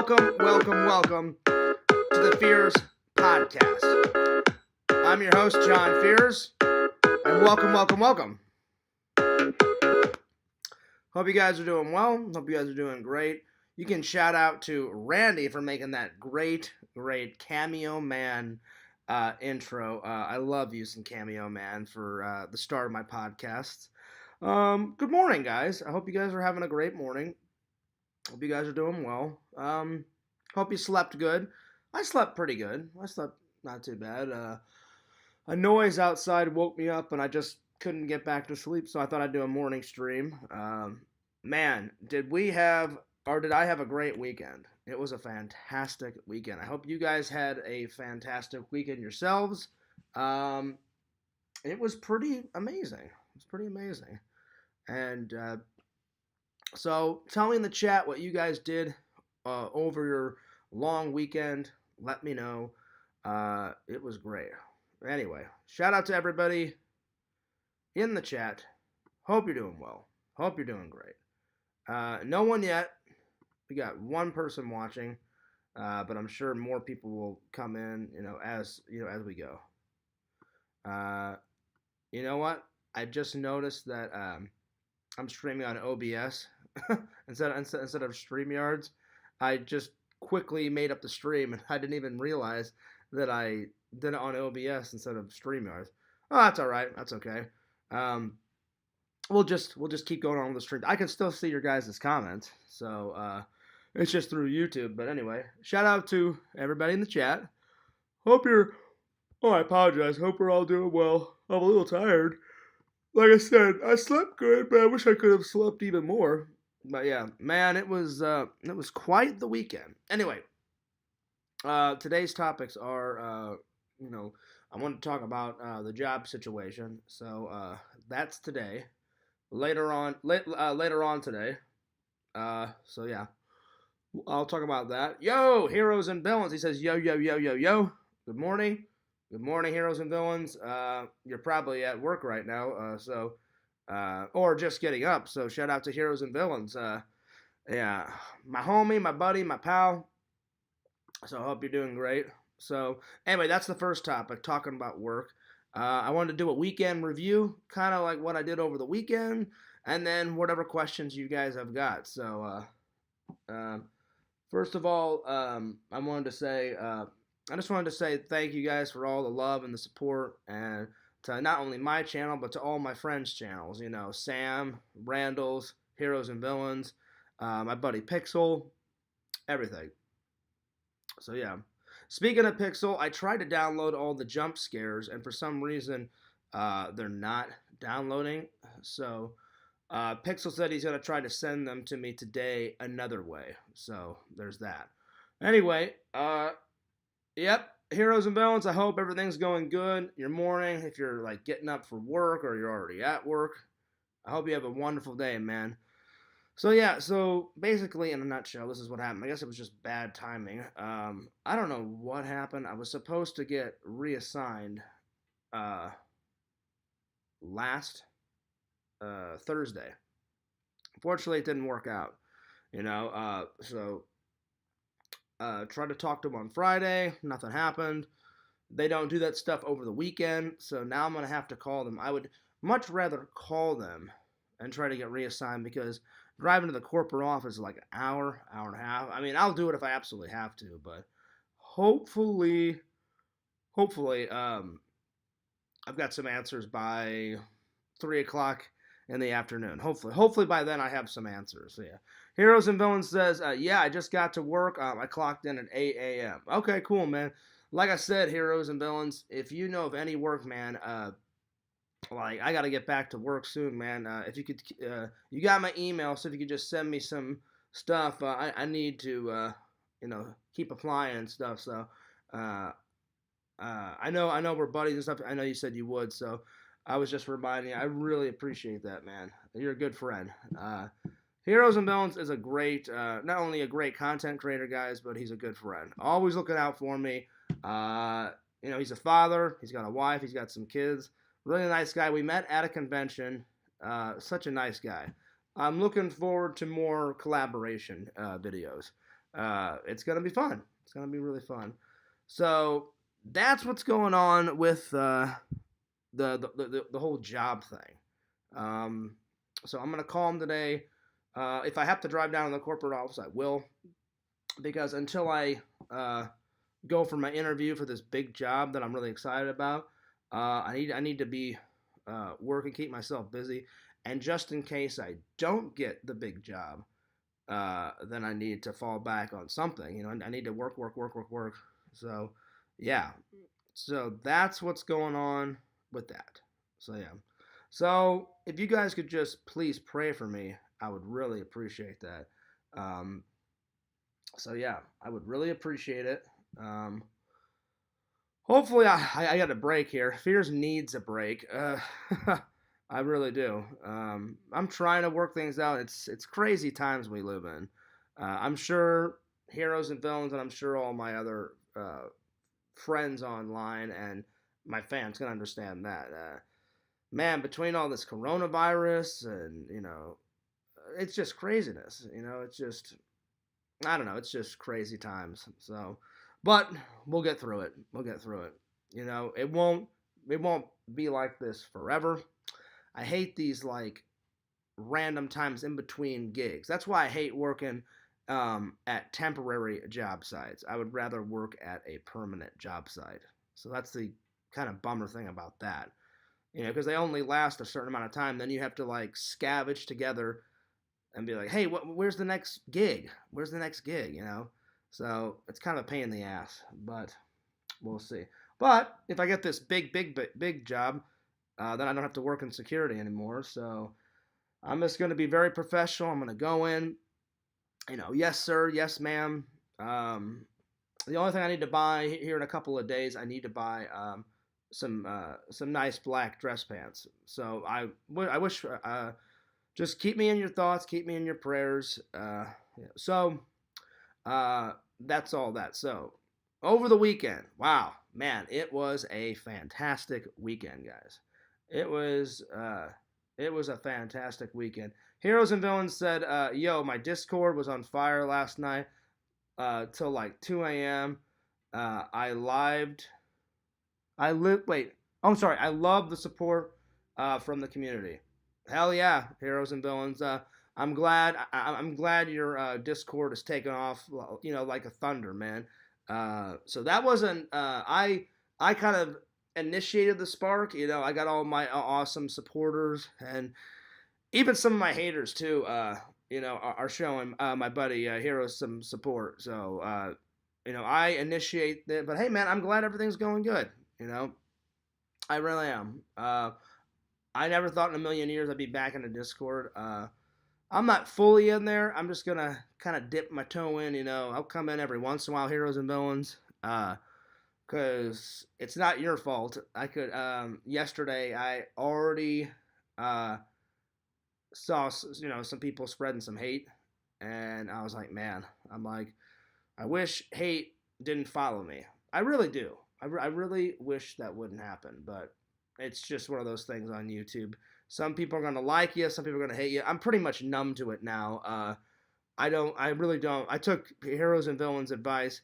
welcome to the Fears Podcast. I'm your host, John Fears, and welcome. Hope you guys are doing well. Hope you guys are doing great. You can shout out to Randy for making that great Cameo Man intro. I love using Cameo Man for the start of my podcasts. Good morning, guys. I hope you guys are having a great morning. Hope you guys are doing well. Hope you slept good. I slept pretty good. I slept not too bad. A noise outside woke me up, and I just couldn't get back to sleep, so I thought I'd do a morning stream. Man, did I have a great weekend? It was a fantastic weekend. I hope you guys had a fantastic weekend yourselves. It was pretty amazing. And so tell me in the chat what you guys did over your long weekend. Let me know. It was great. Anyway, shout out to everybody in the chat. Hope you're doing well. Hope you're doing great. No one yet. We got one person watching, but I'm sure more people will come in, as we go. You know what? I just noticed that I'm streaming on OBS instead of StreamYards. I just quickly made up the stream, and I didn't even realize that I did it on OBS instead of StreamYards. Oh, that's all right. That's okay. We'll just keep going on with the stream. I can still see your guys' comments, so it's just through YouTube. But anyway, shout out to everybody in the chat. I apologize. Hope we're all doing well. I'm a little tired. Like I said, I slept good, but I wish I could have slept even more. But yeah, man, it was quite the weekend. Anyway, today's topics are, I want to talk about the job situation. So that's today. Later on today. So yeah, I'll talk about that. Yo, heroes and villains. He says, yo. Good morning. Good morning, heroes and villains. You're probably at work right now, or just getting up. So shout out to heroes and villains. Yeah, my homie, my buddy, my pal. So I hope you're doing great. So anyway, that's the first topic, talking about work. I wanted to do a weekend review, kind of like what I did over the weekend, and then whatever questions you guys have got. So first of all, I just wanted to say thank you guys for all the love and the support, and to not only my channel, but to all my friends' channels. Sam, Randall's, Heroes and Villains, my buddy Pixel, everything. So yeah. Speaking of Pixel, I tried to download all the jump scares, and for some reason, they're not downloading. So Pixel said he's going to try to send them to me today another way. So there's that. Anyway, yep, heroes and villains, I hope everything's going good. Your morning, if you're like getting up for work or you're already at work, I hope you have a wonderful day, man. So yeah, basically in a nutshell, this is what happened. I guess it was just bad timing. I don't know what happened. I was supposed to get reassigned last Thursday. Unfortunately, it didn't work out. Tried to talk to them on Friday. Nothing happened. They don't do that stuff over the weekend, so now I'm going to have to call them. I would much rather call them and try to get reassigned, because driving to the corporate office is like an hour and a half. I mean, I'll do it if I absolutely have to, but hopefully, I've got some answers by 3 o'clock in the afternoon. Hopefully by then I have some answers. So yeah. Heroes and Villains says, yeah, I just got to work. I clocked in at 8 a.m. Okay, cool, man. Like I said, Heroes and Villains, if you know of any work, man, I got to get back to work soon, man. If you could, you got my email, so if you could just send me some stuff, I need to, keep applying and stuff. So, I know we're buddies and stuff. I know you said you would, so I was just reminding you. I really appreciate that, man. You're a good friend. Heroes and Villains is a great, not only a great content creator, guys, but he's a good friend. Always looking out for me. He's a father. He's got a wife. He's got some kids. Really nice guy. We met at a convention. Such a nice guy. I'm looking forward to more collaboration videos. It's gonna be fun. It's gonna be really fun. So that's what's going on with the whole job thing. Um, so I'm gonna call him today. If I have to drive down to the corporate office, I will, because until I go for my interview for this big job that I'm really excited about, I need to be working, keep myself busy, and just in case I don't get the big job, then I need to fall back on something. I need to work, work, work, work, work. So, yeah. So that's what's going on with that. So yeah. So if you guys could just please pray for me, I would really appreciate that. Um, so yeah, I would really appreciate it. Um, Hopefully, I got a break here. Fears needs a break. I really do. I'm trying to work things out. It's crazy times we live in. I'm sure heroes and villains, and I'm sure all my other friends online and my fans can understand that. Man, between all this coronavirus and it's just craziness. It's just I don't know. It's just crazy times. So, but we'll get through it. We'll get through it. It won't be like this forever. I hate these like random times in between gigs. That's why I hate working at temporary job sites. I would rather work at a permanent job site. So that's the kind of bummer thing about that. Because they only last a certain amount of time. Then you have to like scavenge together and be like, hey, where's the next gig? Where's the next gig? So it's kind of a pain in the ass, but we'll see. But if I get this big, big, big, big job, then I don't have to work in security anymore. So I'm just going to be very professional. I'm going to go in, yes, sir, yes, ma'am. The only thing I need to buy here in a couple of days, I need to buy some nice black dress pants. So I wish. Just keep me in your thoughts, keep me in your prayers. So that's all that. So over the weekend, wow, man, it was a fantastic weekend, guys. It was a fantastic weekend. Heroes and Villains said, "Yo, my Discord was on fire last night till like 2 a.m. I lived. I live. Wait, I'm sorry. I love the support from the community. Hell yeah, Heroes and Villains. I'm glad. I'm glad your Discord has taken off. Like a thunder, man. So that wasn't. I kind of initiated the spark. I got all my awesome supporters and even some of my haters too. Are showing my buddy Heroes some support. So I initiate it. But hey, man, I'm glad everything's going good. I really am. I never thought in a million years I'd be back in the Discord. I'm not fully in there. I'm just gonna kind of dip my toe in. I'll come in every once in a while, Heroes and Villains, because it's not your fault. I could. Yesterday, I already saw some people spreading some hate, and I was like, man, I wish hate didn't follow me. I really do. I really wish that wouldn't happen, but it's just one of those things on YouTube. Some people are gonna like you, some people are gonna hate you. I'm pretty much numb to it now. I really don't. I took Heroes and Villains advice.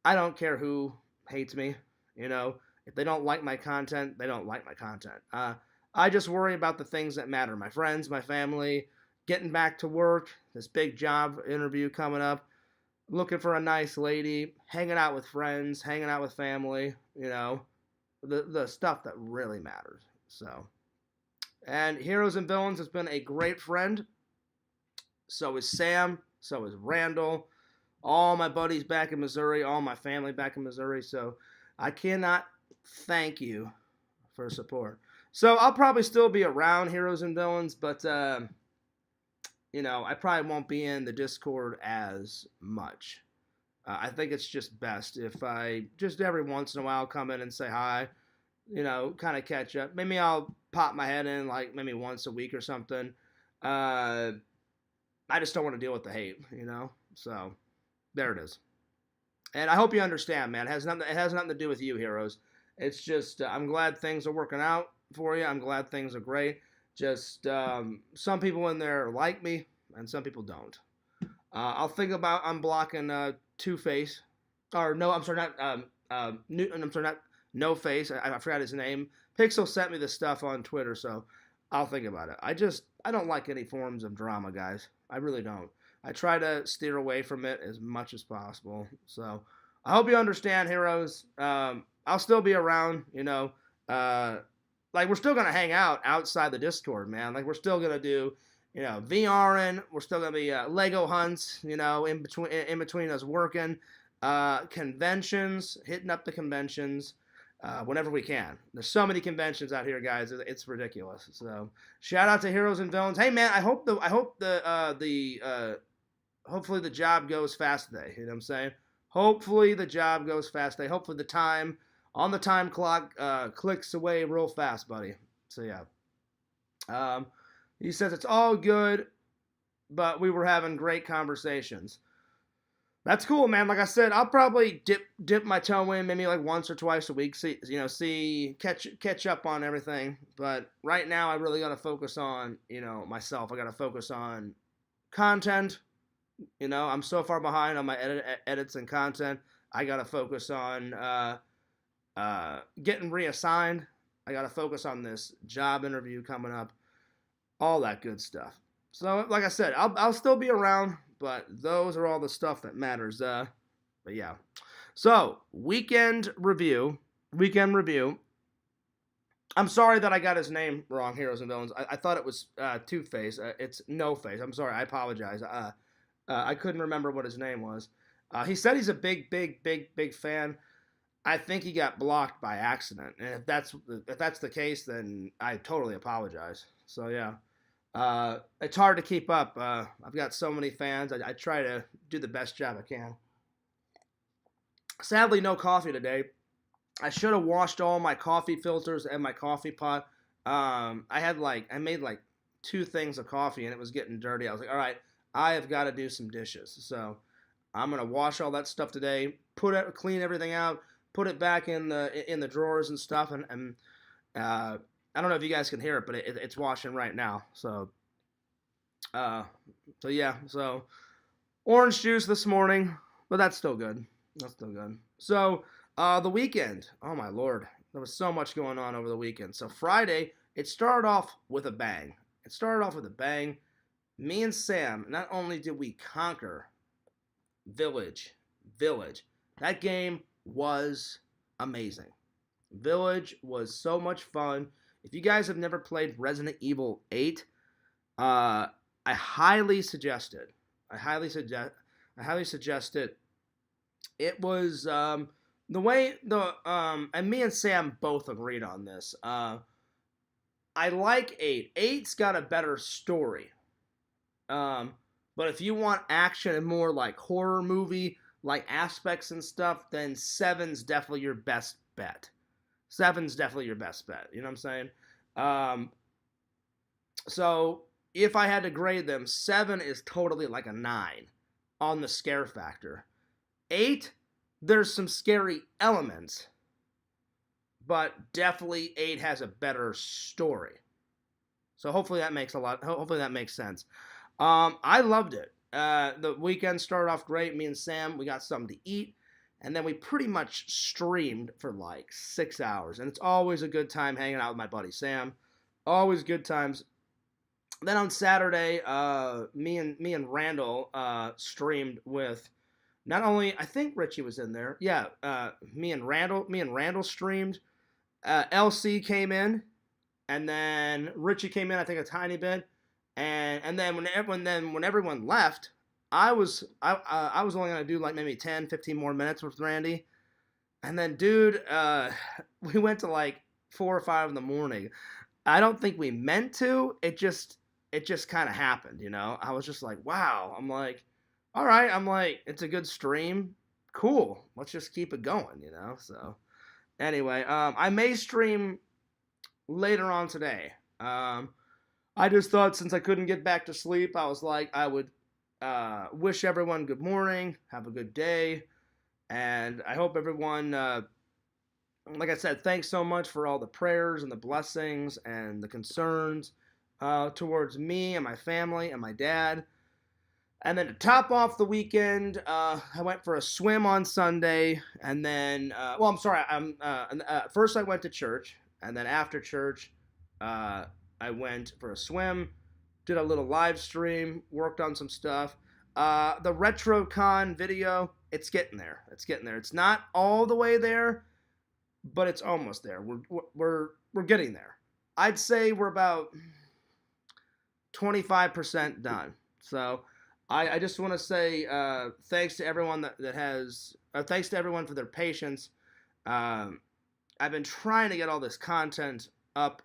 I don't care who hates me. If they don't like my content, they don't like my content. I just worry about the things that matter: my friends, my family, getting back to work, this big job interview coming up, looking for a nice lady, hanging out with friends, hanging out with family. The stuff that really matters. So, and Heroes and Villains has been a great friend. So is Sam. So is Randall. All my buddies back in Missouri. All my family back in Missouri. So I cannot thank you for support. So I'll probably still be around Heroes and Villains, but I probably won't be in the Discord as much. I think it's just best if I just every once in a while come in and say hi, kind of catch up. Maybe I'll pop my head in like maybe once a week or something. I just don't want to deal with the hate, So there it is. And I hope you understand, man. It has nothing to do with you, heroes. It's just I'm glad things are working out for you. I'm glad things are great. Just some people in there like me, and some people don't. I'll think about unblocking Two Face, or no, I'm sorry, not I'm sorry, not No Face. I forgot his name. Pixel sent me this stuff on Twitter, so I'll think about it. I don't like any forms of drama, guys. I really don't. I try to steer away from it as much as possible. So I hope you understand, heroes. I'll still be around. Like we're still gonna hang out outside the Discord, man. Like we're still gonna do, VRing. We're still gonna be Lego hunts, in between us working, conventions, hitting up the conventions, whenever we can. There's so many conventions out here, guys. It's ridiculous. So shout out to Heroes and Villains. Hey, man, I hope hopefully the job goes fast today. You know what I'm saying? Hopefully the job goes fast today. Hopefully the time on the time clock clicks away real fast, buddy. So yeah. He says it's all good, but we were having great conversations. That's cool, man. Like I said, I'll probably dip my toe in maybe like once or twice a week. See, catch up on everything. But right now, I really got to focus on myself. I got to focus on content. I'm so far behind on my edits and content. I got to focus on getting reassigned. I got to focus on this job interview coming up. All that good stuff. So, like I said, I'll still be around, but those are all the stuff that matters. But yeah. So, weekend review. I'm sorry that I got his name wrong, Heroes and Villains. I thought it was Two Face. It's No Face. I'm sorry. I apologize. I couldn't remember what his name was. He said he's a big fan. I think he got blocked by accident, and if that's the case, then I totally apologize. So yeah, it's hard to keep up. I've got so many fans. I try to do the best job I can. Sadly, no coffee today. I should have washed all my coffee filters and my coffee pot. I made like 2 things of coffee, and it was getting dirty. I was like, all right, I have got to do some dishes. So I'm gonna wash all that stuff today. Clean everything out. Put it back in the drawers and stuff, and I don't know if you guys can hear it, but it's washing right now. So yeah. So orange juice this morning, but that's still good. So the weekend. Oh my lord, there was so much going on over the weekend. So Friday, it started off with a bang. Me and Sam, not only did we conquer Village. That game was amazing. Village was so much fun. If you guys have never played Resident Evil 8, I highly suggest it. It was the way and me and Sam both agreed on this. I like 8. 8's got a better story. But if you want action and more like horror movie like aspects and stuff, then 7's definitely your best bet. You know what I'm saying? So if I had to grade them, 7 is totally like a 9 on the scare factor. 8, there's some scary elements, but definitely 8 has a better story. So hopefully that makes sense. I loved it. The weekend started off great. Me and Sam, we got something to eat, and then we pretty much streamed for like 6 hours. And it's always a good time hanging out with my buddy Sam. Always good times. Then on Saturday, me and Randall streamed with. Not only I think Richie was in there. Yeah, me and Randall streamed. LC came in, and then Richie came in. I think a tiny bit. And then when everyone left, I was only gonna do like maybe 10, 15 more minutes with Randy, and then dude, we went to like 4 or 5 in the morning. I don't think we meant to. It just kind of happened, I was just like, wow. I'm like, all right. I'm like, it's a good stream. Cool. Let's just keep it going, So anyway, I may stream later on today. I just thought since I couldn't get back to sleep, I was like, I would wish everyone good morning, have a good day, and I hope everyone, like I said, thanks so much for all the prayers and the blessings and the concerns towards me and my family and my dad. And then to top off the weekend, I went for a swim on Sunday, and then, well, I'm sorry, first I went to church, and then after church, uh, I went for a swim, did a little live stream, worked on some stuff. The RetroCon video, it's getting there. It's getting there. It's not all the way there, but it's almost there. We're getting there. I'd say we're about 25% done. So I just want to say thanks to everyone that has, thanks to everyone for their patience. Um, I've been trying to get all this content up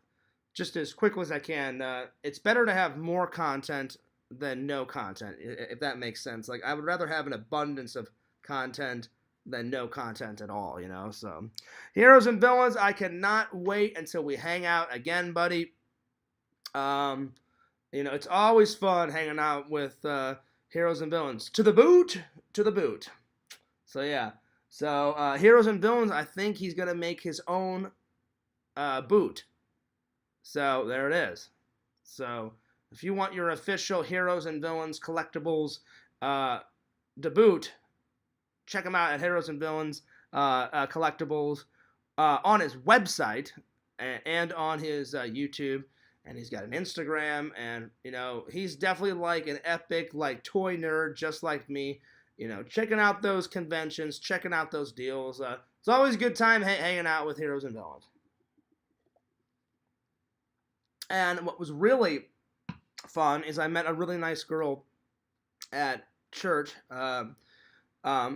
just as quickly as I can. It's better to have more content than no content, if that makes sense. Like, I would rather have an abundance of content than no content at all, you know? So, Heroes and Villains, I cannot wait until we hang out again, buddy. It's always fun hanging out with Heroes and Villains. To the boot, to the boot. So, yeah. So, Heroes and Villains, I think he's going to make his own boot. So, there it is. So, if you want your official Heroes and Villains collectibles debut, check him out at Heroes and Villains collectibles on his website and on his YouTube. And he's got an Instagram, and he's definitely like an epic like toy nerd, just like me. Checking out those conventions, checking out those deals. It's always a good time hanging out with Heroes and Villains. And what was really fun is I met a really nice girl at church.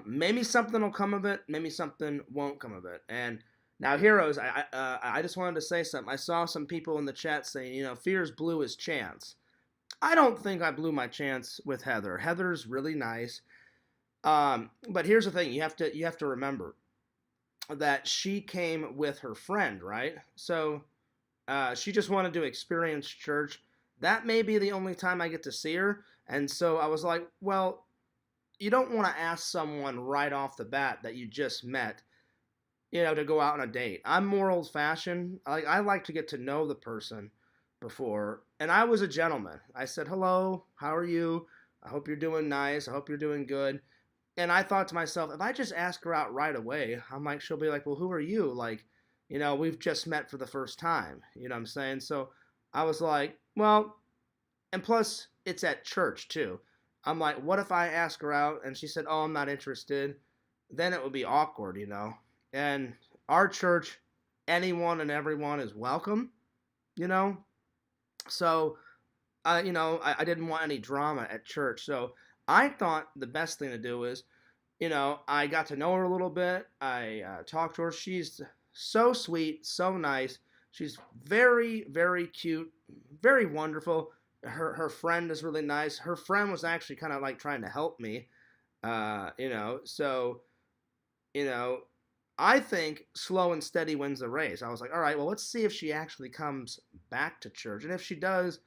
Maybe something will come of it. Maybe something won't come of it. And now, Heroes, I just wanted to say something. I saw some people in the chat saying, Fears blew his chance. I don't think I blew my chance with Heather. Heather's really nice. But here's the thing: you have to remember that she came with her friend, right? So she just wanted to experience church. That may be the only time I get to see her. And so I was like, well, you don't want to ask someone right off the bat that you just met, to go out on a date. I'm more old-fashioned. I like to get to know the person before. And I was a gentleman. I said, hello, how are you? I hope you're doing nice. I hope you're doing good. And I thought to myself, if I just ask her out right away, I'm like, she'll be like, well, who are you? Like, we've just met for the first time. You know what I'm saying? So I was like, well, and plus it's at church too. I'm like, what if I ask her out and she said, oh, I'm not interested? Then it would be awkward, And our church, anyone and everyone is welcome, So, I didn't want any drama at church. So I thought the best thing to do is, I got to know her a little bit. I talked to her. She's so sweet, so nice. She's very, very cute, very wonderful. Her friend is really nice. Her friend was actually kind of like trying to help me, So, I think slow and steady wins the race. I was like, all right, well, let's see if she actually comes back to church, and if she does,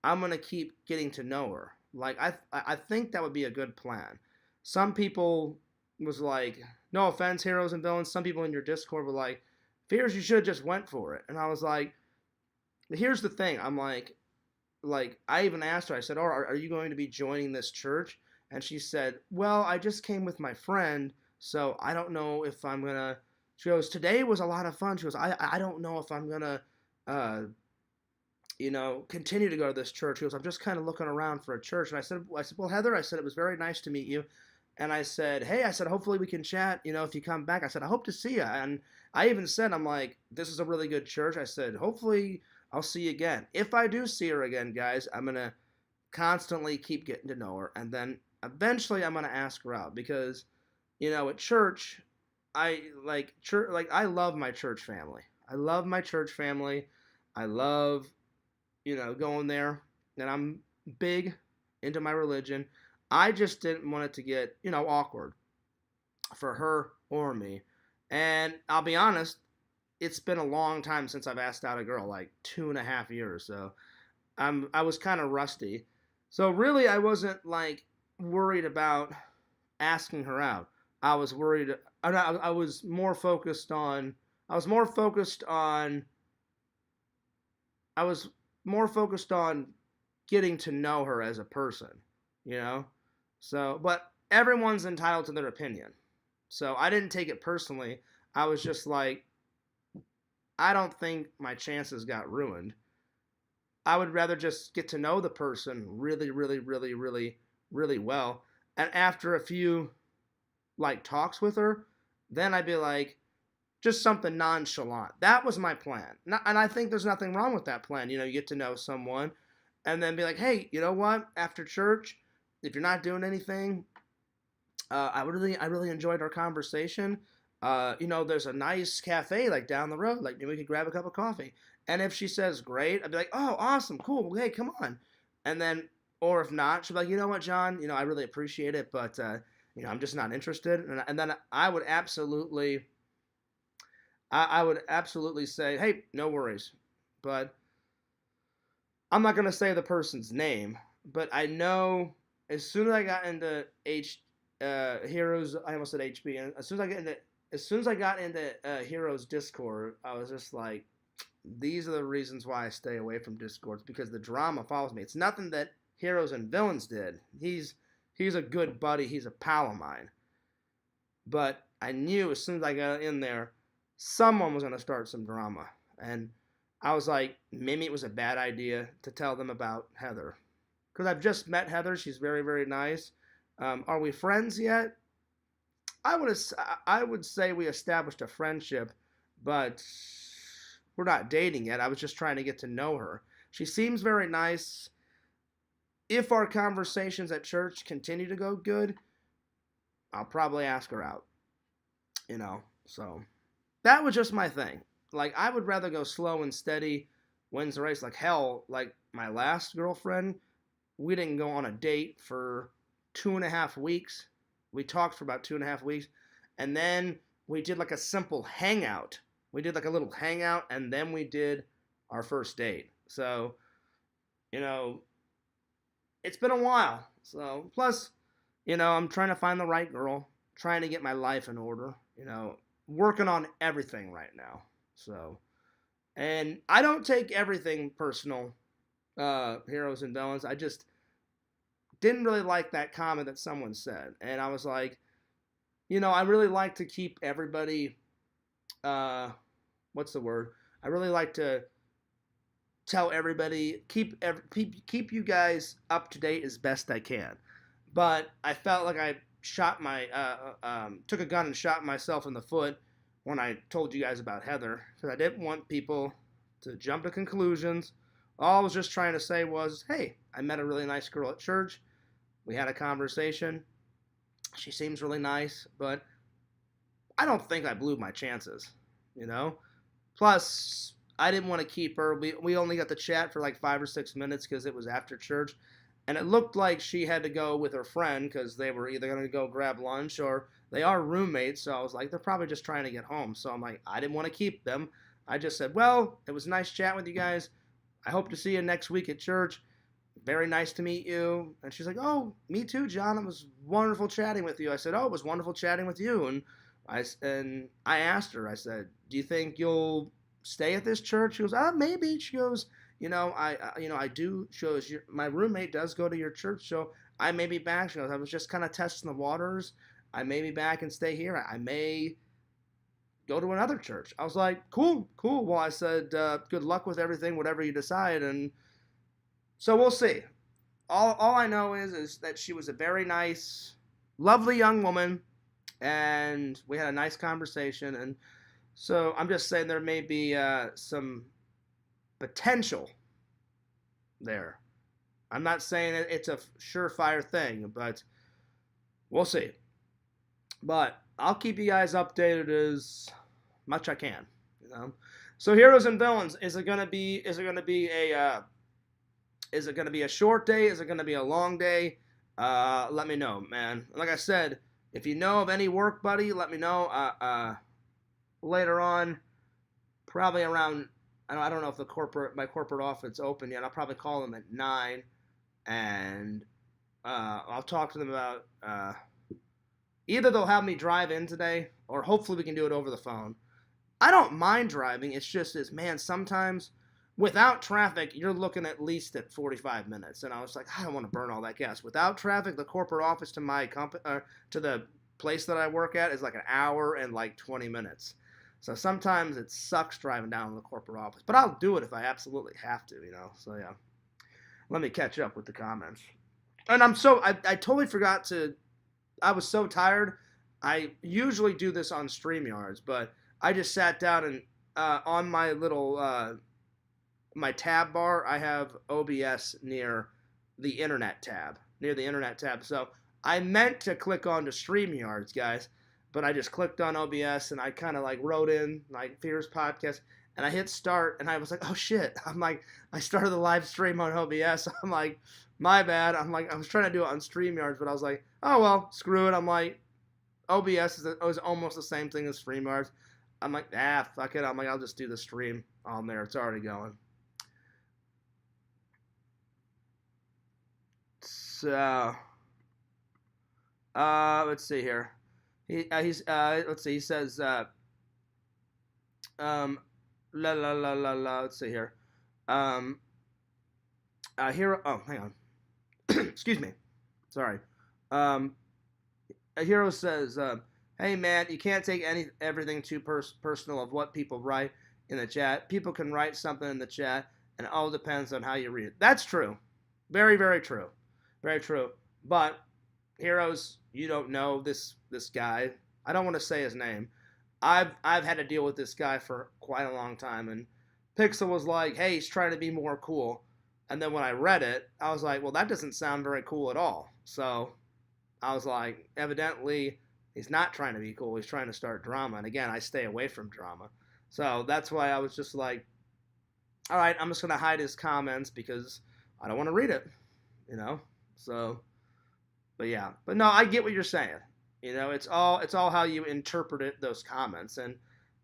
I'm gonna keep getting to know her. Like I think that would be a good plan. Some people was like, no offense, Heroes and Villains. Some people in your Discord were like, Fears, you should have just went for it. And I was like, here's the thing. I'm like I even asked her. I said, oh, are you going to be joining this church? And she said, well, I just came with my friend, so I don't know if I'm gonna. She goes, today was a lot of fun. She goes, I don't know if I'm gonna continue to go to this church. He goes, I'm just kind of looking around for a church. And I said, well, Heather, I said, it was very nice to meet you. And I said, hey, I said, hopefully we can chat, if you come back. I said, I hope to see you. And I even said, I'm like, this is a really good church. I said, hopefully I'll see you again. If I do see her again, guys, I'm going to constantly keep getting to know her. And then eventually I'm going to ask her out because, at church, I love my church family. I love my church family. I love going there, and I'm big into my religion. I just didn't want it to get, awkward for her or me. And I'll be honest, it's been a long time since I've asked out a girl, like 2.5 years. So I was kind of rusty. So really, I wasn't like worried about asking her out. I was worried. I was more focused on. I was more focused on getting to know her as a person, So, but everyone's entitled to their opinion. So I didn't take it personally. I was just like, I don't think my chances got ruined. I would rather just get to know the person really, really, really, really, really well. And after a few like talks with her, then I'd be like, just something nonchalant. That was my plan. And I think there's nothing wrong with that plan. You get to know someone and then be like, hey, you know what? After church, if you're not doing anything, I really enjoyed our conversation. There's a nice cafe like down the road. Like maybe we could grab a cup of coffee. And if she says great, I'd be like, oh, awesome, cool. Well, hey, come on. And then, or if not, she'll be like, you know what, John? I really appreciate it, but I'm just not interested. And then I would absolutely say, hey, no worries. But I'm not gonna say the person's name, but I know as soon as I got into Heroes, I almost said HB, and as soon as I got into Heroes Discord, I was just like, these are the reasons why I stay away from Discords, because the drama follows me. It's nothing that Heroes and Villains did. He's a good buddy. He's a pal of mine. But I knew as soon as I got in there, someone was going to start some drama. And I was like, maybe it was a bad idea to tell them about Heather. Because I've just met Heather. She's very, very nice. Are we friends yet? I would say we established a friendship, but we're not dating yet. I was just trying to get to know her. She seems very nice. If our conversations at church continue to go good, I'll probably ask her out. So that was just my thing. Like, I would rather go slow and steady, wins the race. Like, hell, like my last girlfriend, we didn't go on a date for 2.5 weeks. We talked for about 2.5 weeks, and then we did like a simple hangout. We did like a little hangout, and then we did our first date. So, it's been a while. So, plus, I'm trying to find the right girl, trying to get my life in order, working on everything right now. So, and I don't take everything personal, Heroes and Villains. I just didn't really like that comment that someone said. And I was like, I really like to keep everybody, what's the word? I really like to tell everybody, keep you guys up to date as best I can. But I felt like I took a gun and shot myself in the foot when I told you guys about Heather, because I didn't want people to jump to conclusions. All I was just trying to say was, hey, I met a really nice girl at church. We had a conversation. She seems really nice, but I don't think I blew my chances, Plus, I didn't want to keep her. We only got to chat for like 5 or 6 minutes because it was after church. And it looked like she had to go with her friend because they were either going to go grab lunch or they are roommates. So I was like, they're probably just trying to get home. So I'm like, I didn't want to keep them. I just said, well, it was nice chatting with you guys. I hope to see you next week at church. Very nice to meet you. And she's like, oh, me too, John. It was wonderful chatting with you. I said, oh, it was wonderful chatting with you. And I asked her, I said, do you think you'll stay at this church? She goes, maybe. She goes, I do. She goes, my roommate does go to your church, so I may be back. She goes, I was just kind of testing the waters. I may be back and stay here. I may go to another church. I was like, cool. Well, I said, good luck with everything, whatever you decide. And so we'll see. All I know is that she was a very nice, lovely young woman, and we had a nice conversation. And so I'm just saying there may be some potential there. I'm not saying it's a surefire thing, but we'll see. But I'll keep you guys updated as much I can. So Heroes and Villains, is it gonna be a short day? Is it gonna be a long day? Let me know, man. Like I said, if you know of any work buddy, let me know. Later on, probably around, I don't know if my corporate office is open yet. I'll probably call them at 9, and I'll talk to them about either they'll have me drive in today, or hopefully we can do it over the phone. I don't mind driving. It's just man, sometimes Without traffic, you're looking at least at 45 minutes. And I was like, I don't want to burn all that gas. Without traffic, the corporate office to my company, to the place that I work at is like an hour and like 20 minutes. So sometimes it sucks driving down to the corporate office, but I'll do it if I absolutely have to, So yeah, let me catch up with the comments. And I totally forgot to. I was so tired. I usually do this on StreamYards, but I just sat down and on my little my tab bar, I have OBS near the internet tab. So I meant to click on to StreamYards, guys, but I just clicked on OBS and I kind of like wrote in like Fears Podcast and I hit start and I was like, oh shit. I'm like, I started the live stream on OBS. I'm like, my bad. I'm like, I was trying to do it on StreamYards, but I was like, oh well, screw it. I'm like, OBS is almost the same thing as StreamYards. I'm like, fuck it. I'm like, I'll just do the stream on there. It's already going. So, let's see here. Let's see. He says, la la la la la. Let's see here. Hero. Oh, hang on. Excuse me. Sorry. A hero says, "Hey man, you can't take everything too personal of what people write in the chat. People can write something in the chat, and it all depends on how you read it." That's true. Very, very true. Very true. But heroes, you don't know this guy. I don't want to say his name. I've had to deal with this guy for quite a long time, and Pixel was like, "Hey, he's trying to be more cool." And then when I read it, I was like, "Well, that doesn't sound very cool at all." So I was like, evidently, he's not trying to be cool. He's trying to start drama. And again, I stay away from drama. So that's why I was just like, all right, I'm just going to hide his comments because I don't want to read it, So, but yeah. But no, I get what you're saying. It's all how you interpret it, those comments. And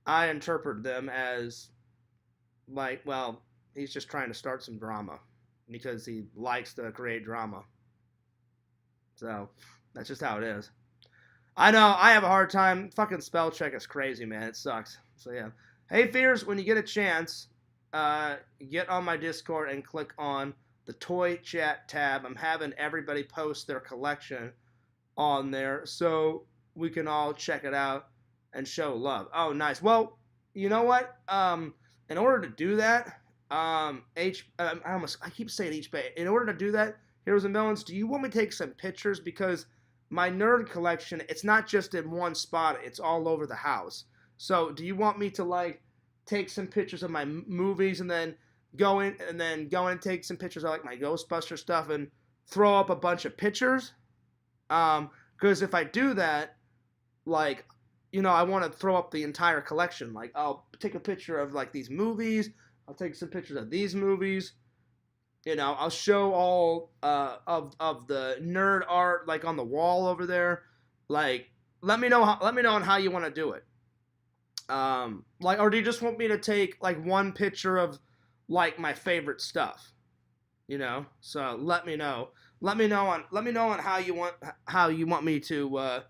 I interpret them as like, well, he's just trying to start some drama because he likes to create drama. So that's just how it is. I know, I have a hard time. Fucking spell check is crazy, man. It sucks. So yeah. Hey, Fears, when you get a chance, get on my Discord and click on the Toy Chat tab. I'm having everybody post their collection on there so we can all check it out and show love. Oh, nice. Well, you know what? In order to do that, I keep saying H-Bay. In order to do that, Heroes and Villains, do you want me to take some pictures? Because my nerd collection, it's not just in one spot. It's all over the house. So do you want me to, like, take some pictures of my movies and then go in and take some pictures of, like, my Ghostbuster stuff and throw up a bunch of pictures? Because if I do that, like, I want to throw up the entire collection. Like, I'll take a picture of, like, these movies. I'll take some pictures of these movies. I'll show all of the nerd art, like, on the wall over there. Like, let me know on how you want to do it. Or do you just want me to take, like, one picture of, like, my favorite stuff? So let me know. Let me know on how you want me to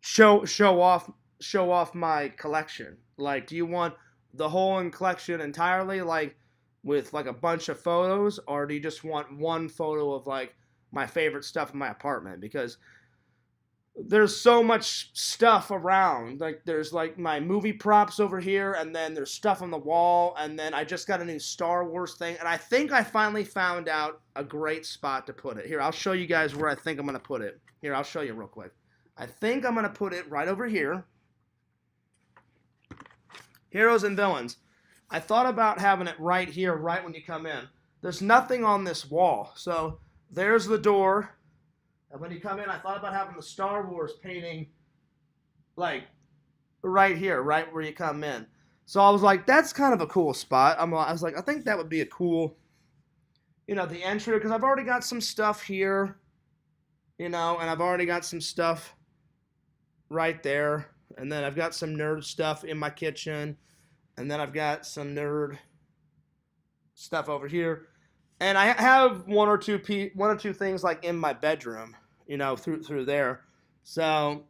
show off my collection. Like, do you want the whole collection entirely, like, with, like, a bunch of photos, or do you just want one photo of, like, my favorite stuff in my apartment? Because there's so much stuff around. Like, there's, like, my movie props over here, and then there's stuff on the wall, and then I just got a new Star Wars thing, and I think I finally found out a great spot to put it. Here, I'll show you guys where I think I'm going to put it. Here, I'll show you real quick. I think I'm going to put it right over here. Heroes and Villains. I thought about having it right here, right when you come in. There's nothing on this wall. So there's the door. And when you come in, I thought about having the Star Wars painting, like, right here, right where you come in. So I was like, that's kind of a cool spot. I was like, I think that would be a cool, the entry, because I've already got some stuff here, and I've already got some stuff right there. And then I've got some nerd stuff in my kitchen. And then I've got some nerd stuff over here. And I have one or two things, like, in my bedroom, through there. So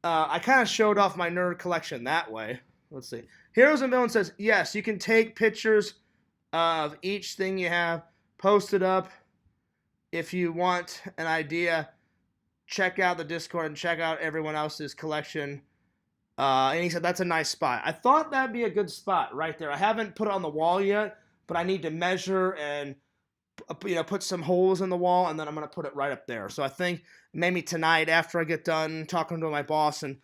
I kind of showed off my nerd collection that way. Let's see. Heroes and Villains says, yes, you can take pictures of each thing you have, post it up. If you want an idea, check out the Discord and check out everyone else's collection. And he said, that's a nice spot. I thought that'd be a good spot right there. I haven't put it on the wall yet, but I need to measure and put some holes in the wall, and then I'm going to put it right up there. So I think maybe tonight after I get done talking to my boss and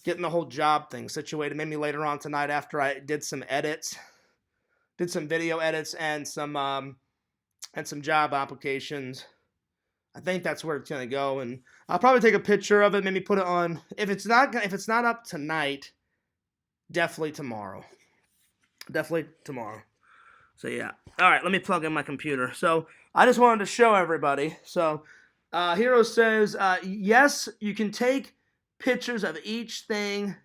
getting the whole job thing situated, maybe later on tonight after I did some edits, did some video edits and some job applications. I think that's where it's gonna go, and I'll probably take a picture of it, maybe put it on. If it's not up tonight, definitely tomorrow. Definitely tomorrow. So yeah. All right, let me plug in my computer. So I just wanted to show everybody. So Hero says, yes, you can take pictures of each thing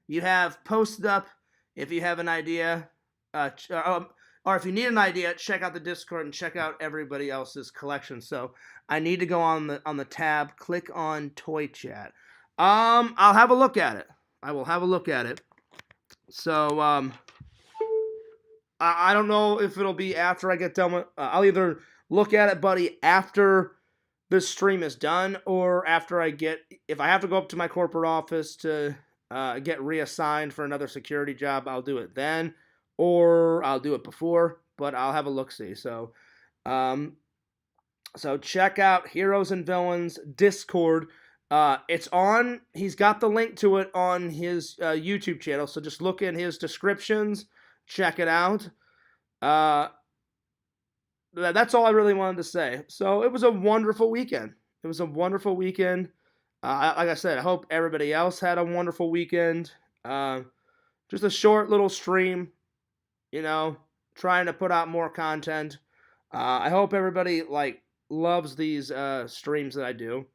you have posted up. If you have an idea, or if you need an idea, check out the Discord and check out everybody else's collection. So I need to go on the tab, click on Toy Chat. I'll have a look at it. I will have a look at it. So I don't know if it'll be after I get done with. I'll either look at it, buddy, after this stream is done, or after if I have to go up to my corporate office to get reassigned for another security job, I'll do it then. Or I'll do it before, but I'll have a look-see. So check out Heroes and Villains Discord. It's on. He's got the link to it on his YouTube channel. So just look in his descriptions. Check it out. That's all I really wanted to say. So it was a wonderful weekend. Like I said, I hope everybody else had a wonderful weekend. Just a short little stream. Trying to put out more content. I hope everybody loves these streams that I do.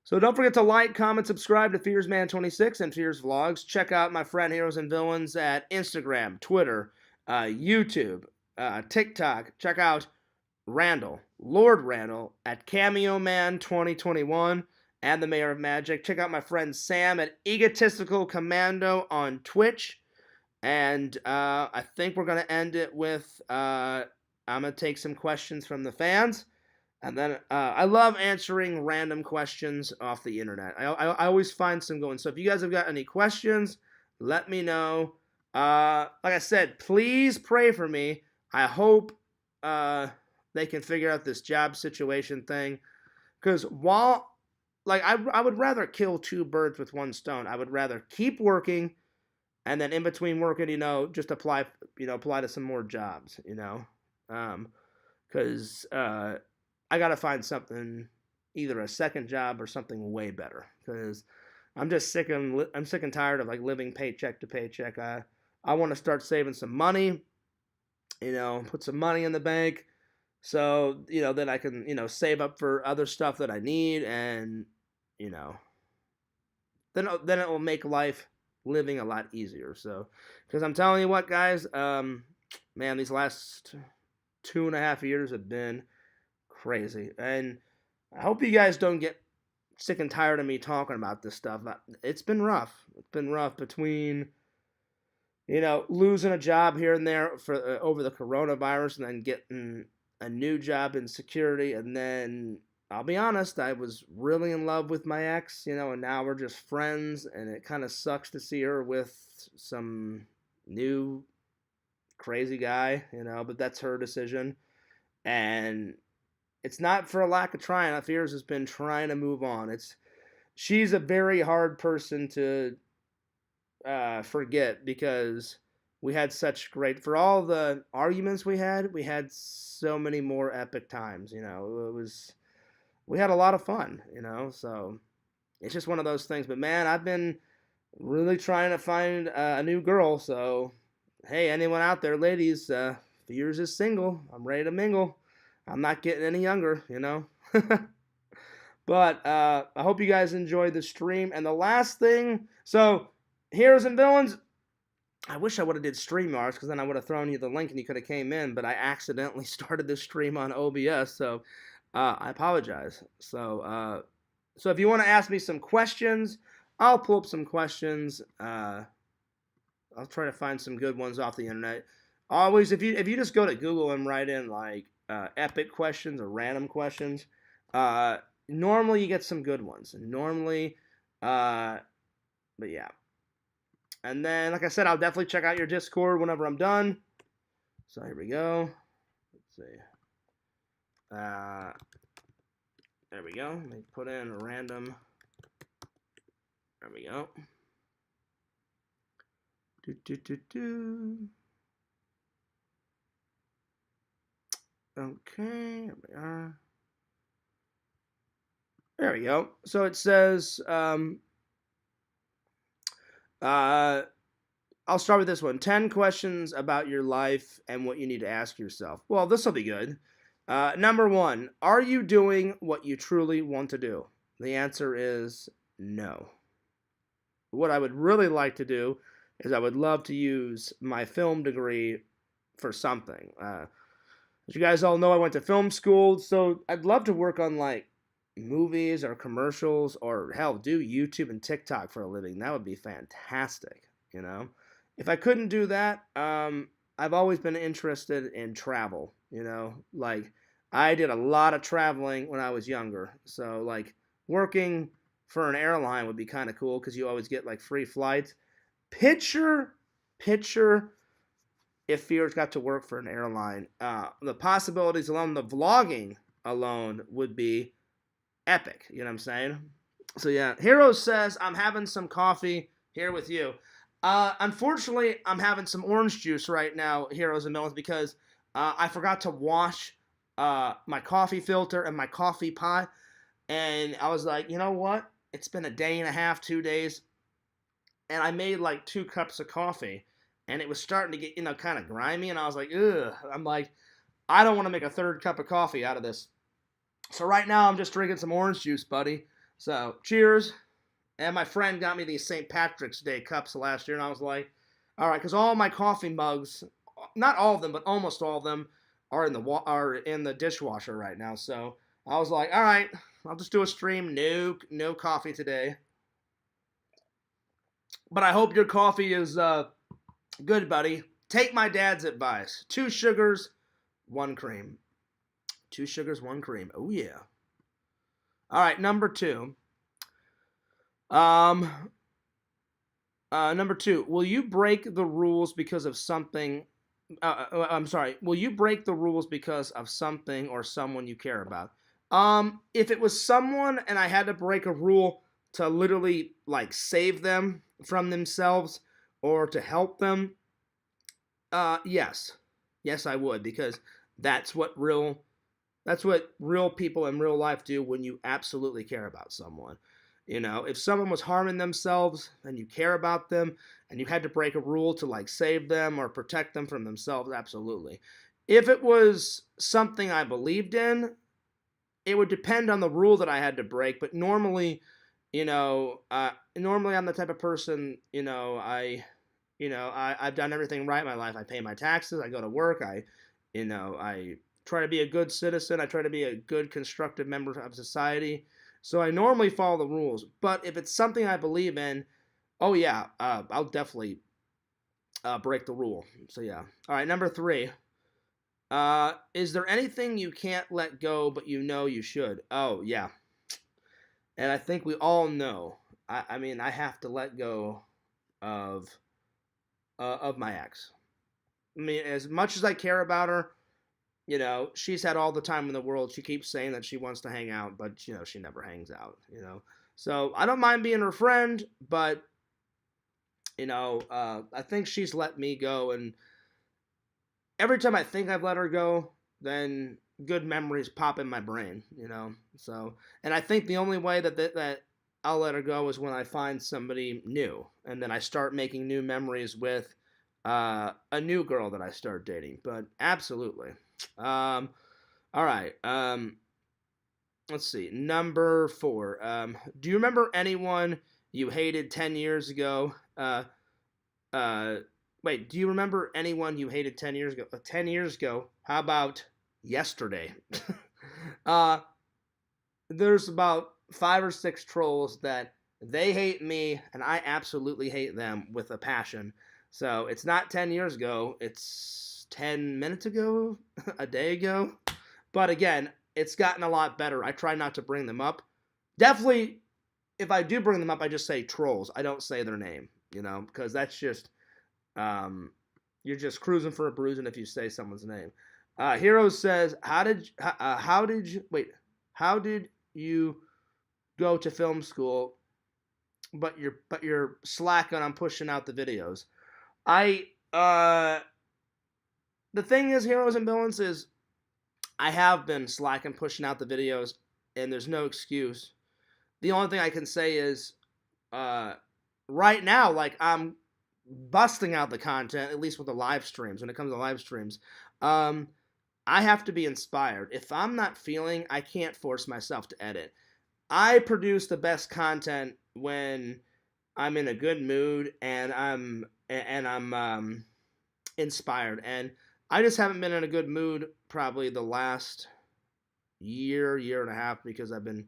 So don't forget to like, comment, subscribe to FearsMan26 and Fears Vlogs. Check out my friend Heroes and Villains at Instagram, Twitter, YouTube, TikTok. Check out Lord Randall at Cameo Man 2021 and the Mayor of Magic. Check out my friend Sam at Egotistical Commando on Twitch. And I think we're going to end it with, I'm going to take some questions from the fans. And then I love answering random questions off the internet. I always find some going. So if you guys have got any questions, let me know. Like I said, please pray for me. I hope they can figure out this job situation thing. Because I would rather kill two birds with one stone. I would rather keep working. And then in between working, just apply to some more jobs, because I got to find something, either a second job or something way better, because I'm just sick and tired of living paycheck to paycheck. I want to start saving some money, put some money in the bank, so, then I can, save up for other stuff that I need, and, then it will make living a lot easier. So, because I'm telling you what, guys, man, these last 2.5 years have been crazy, and I hope you guys don't get sick and tired of me talking about this stuff. It's been rough. Between losing a job here and there for over the coronavirus, and then getting a new job in security, and then I'll be honest, I was really in love with my ex, and now we're just friends, and it kind of sucks to see her with some new crazy guy, but that's her decision. And it's not for a lack of trying. Fears has been trying to move on. She's a very hard person to forget, because we had for all the arguments we had so many more epic times, we had a lot of fun, so it's just one of those things. But man, I've been really trying to find a new girl, so hey, anyone out there, ladies, Fears is single. I'm ready to mingle. I'm not getting any younger, But I hope you guys enjoyed the stream. And the last thing, so Heroes and Villains, I wish I would have did StreamYards, because then I would have thrown you the link and you could have came in, but I accidentally started this stream on OBS, so I apologize. So if you want to ask me some questions, I'll pull up some questions. I'll try to find some good ones off the internet. Always, if you just go to Google and write in like epic questions or random questions, uh, normally you get some good ones. Normally, uh, but yeah. And then, like I said, I'll definitely check out your Discord whenever I'm done. So here we go. Let's see. Uh, there we go. Let me put in a random. There we go. Do, do, do, do. Okay, here we are. There we go. So it says, I'll start with this one. 10 questions about your life and what you need to ask yourself. Well, this will be good. Number 1, are you doing what you truly want to do? The answer is no. What I would really like to do is I would love to use my film degree for something. As you guys all know, I went to film school, so I'd love to work on like movies or commercials or hell, do YouTube and TikTok for a living. That would be fantastic, you know? If I couldn't do that, I've always been interested in travel, you know? Like, I did a lot of traveling when I was younger. So, like, working for an airline would be kind of cool because you always get, like, free flights. Picture if Fears got to work for an airline. The possibilities alone, the vlogging alone would be epic. You know what I'm saying? So yeah, Hero says, I'm having some coffee here with you. Unfortunately, I'm having some orange juice right now, Heroes and Melons, because I forgot to wash my coffee filter and my coffee pot. And I was like, you know what? It's been a day and a half, 2 days. And I made like 2 cups of coffee. And it was starting to get, kind of grimy. And I was like, ugh. I'm like, I don't want to make a 3rd cup of coffee out of this. So right now I'm just drinking some orange juice, buddy. So cheers. And my friend got me these St. Patrick's Day cups last year, and I was like, all right, because all my coffee mugs, not all of them, but almost all of them, are in the dishwasher right now. So I was like, all right, I'll just do a stream. No coffee today. But I hope your coffee is good, buddy. Take my dad's advice: 2 sugars, 1 cream. 2 sugars, 1 cream. Oh yeah. All right, number 2. Number 2, will you break the rules because of something? I'm sorry. Will you break the rules because of something or someone you care about? If it was someone and I had to break a rule to literally like save them from themselves or to help them, yes, I would, because that's what real people in real life do when you absolutely care about someone. If someone was harming themselves and you care about them and you had to break a rule to like save them or protect them from themselves, absolutely. If it was something I believed in, it would depend on the rule that I had to break. But normally, normally I'm the type of person, I've done everything right in my life. I pay my taxes. I go to work. I try to be a good citizen. I try to be a good, constructive member of society. So I normally follow the rules. But if it's something I believe in, oh yeah, I'll definitely break the rule. So yeah. All right, number 3. Is there anything you can't let go but you know you should? Oh yeah. And I think we all know. I mean, I have to let go of my ex. I mean, as much as I care about her, she's had all the time in the world. She keeps saying that she wants to hang out, but, she never hangs out, So I don't mind being her friend, but, I think she's let me go. And every time I think I've let her go, then good memories pop in my brain, So, and I think the only way that I'll let her go is when I find somebody new. And then I start making new memories with a new girl that I start dating. But absolutely. All right. Let's see. Number 4. Do you remember anyone you hated 10 years ago? Wait, do you remember anyone you hated 10 years ago? 10 years ago? How about yesterday? There's about 5 or 6 trolls that they hate me and I absolutely hate them with a passion. So it's not 10 years ago, it's 10 minutes ago, a day ago. But again, it's gotten a lot better. I try not to bring them up. Definitely, if I do bring them up, I just say trolls. I don't say their name, because that's just, um, you're just cruising for a bruising if you say someone's name. Heroes says, how did you go to film school, but you're slacking on pushing out the videos? I The thing is, Heroes and Villains, is I have been slacking pushing out the videos, and there's no excuse. The only thing I can say is, right now, like, I'm busting out the content, at least with the live streams. When it comes to live streams, I have to be inspired. If I'm not feeling, I can't force myself to edit. I produce the best content when I'm in a good mood and I'm inspired. And I just haven't been in a good mood probably the last year and a half, because I've been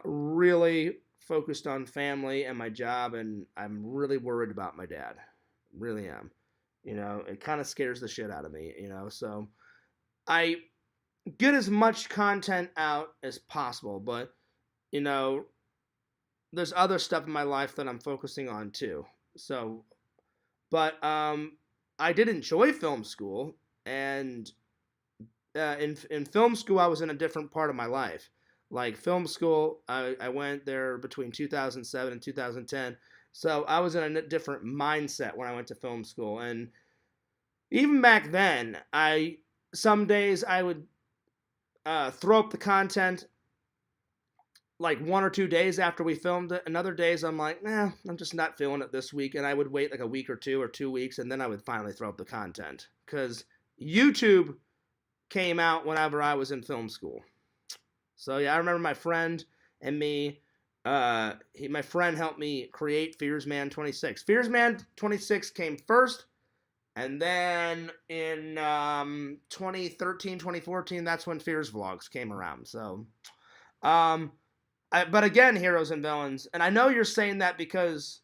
really focused on family and my job, and I'm really worried about my dad. Really am. It kind of scares the shit out of me. So I get as much content out as possible, but you know, there's other stuff in my life that I'm focusing on too. So, but I did enjoy film school, and in film school, I was in a different part of my life. Like film school, I went there between 2007 and 2010. So I was in a different mindset when I went to film school. And even back then, some days I would throw up the content like 1 or 2 days after we filmed it. And other days I'm like, nah, I'm just not feeling it this week. And I would wait like a week or 2 weeks, and then I would finally throw up the content. Because YouTube came out whenever I was in film school. So yeah, I remember my friend and me. My friend helped me create Fearsman 26. Fearsman 26 came first, and then in 2013, 2014, that's when Fears Vlogs came around. So, but again, Heroes and Villains, and I know you're saying that because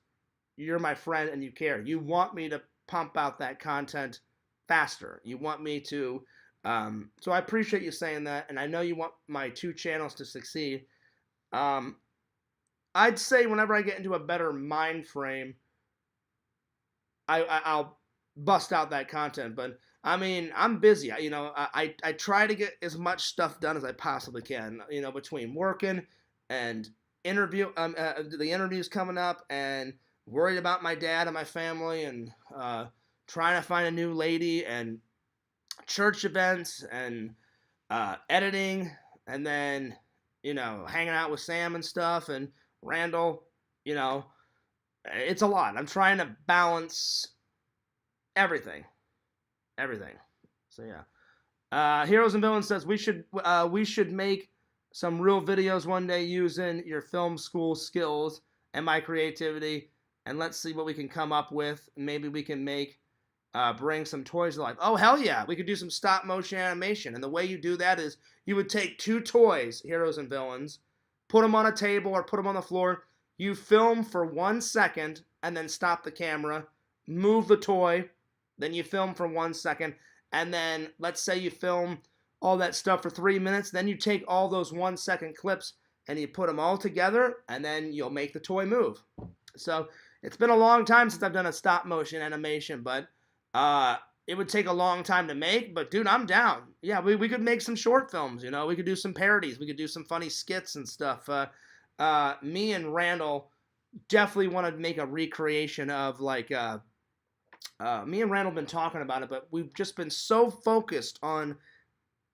you're my friend and you care. You want me to pump out that content faster. You want me to. So I appreciate you saying that, and I know you want my 2 channels to succeed. I'd say whenever I get into a better mind frame, I'll bust out that content. But I mean, I'm busy. I try to get as much stuff done as I possibly can. Between working and the interviews coming up, and worried about my dad and my family, and trying to find a new lady, and church events, and editing, and then hanging out with Sam and stuff, and Randall. It's a lot. I'm trying to balance everything. So yeah. Heroes and Villains says we should make some real videos one day using your film school skills and my creativity, and let's see what we can come up with. Maybe we can bring some toys to life. Oh, hell yeah. We could do some stop motion animation. And the way you do that is you would take 2 toys, Heroes and Villains, put them on a table or put them on the floor. You film for 1 second and then stop the camera, move the toy, then you film for 1 second, and then let's say you film all that stuff for 3 minutes. Then you take all those 1 second clips and you put them all together, and then you'll make the toy move. So it's been a long time since I've done a stop motion animation, but it would take a long time to make, but dude, I'm down. Yeah, we could make some short films, we could do some parodies, we could do some funny skits and stuff. Me and Randall definitely want to make a recreation of me and Randall have been talking about it, but we've just been so focused on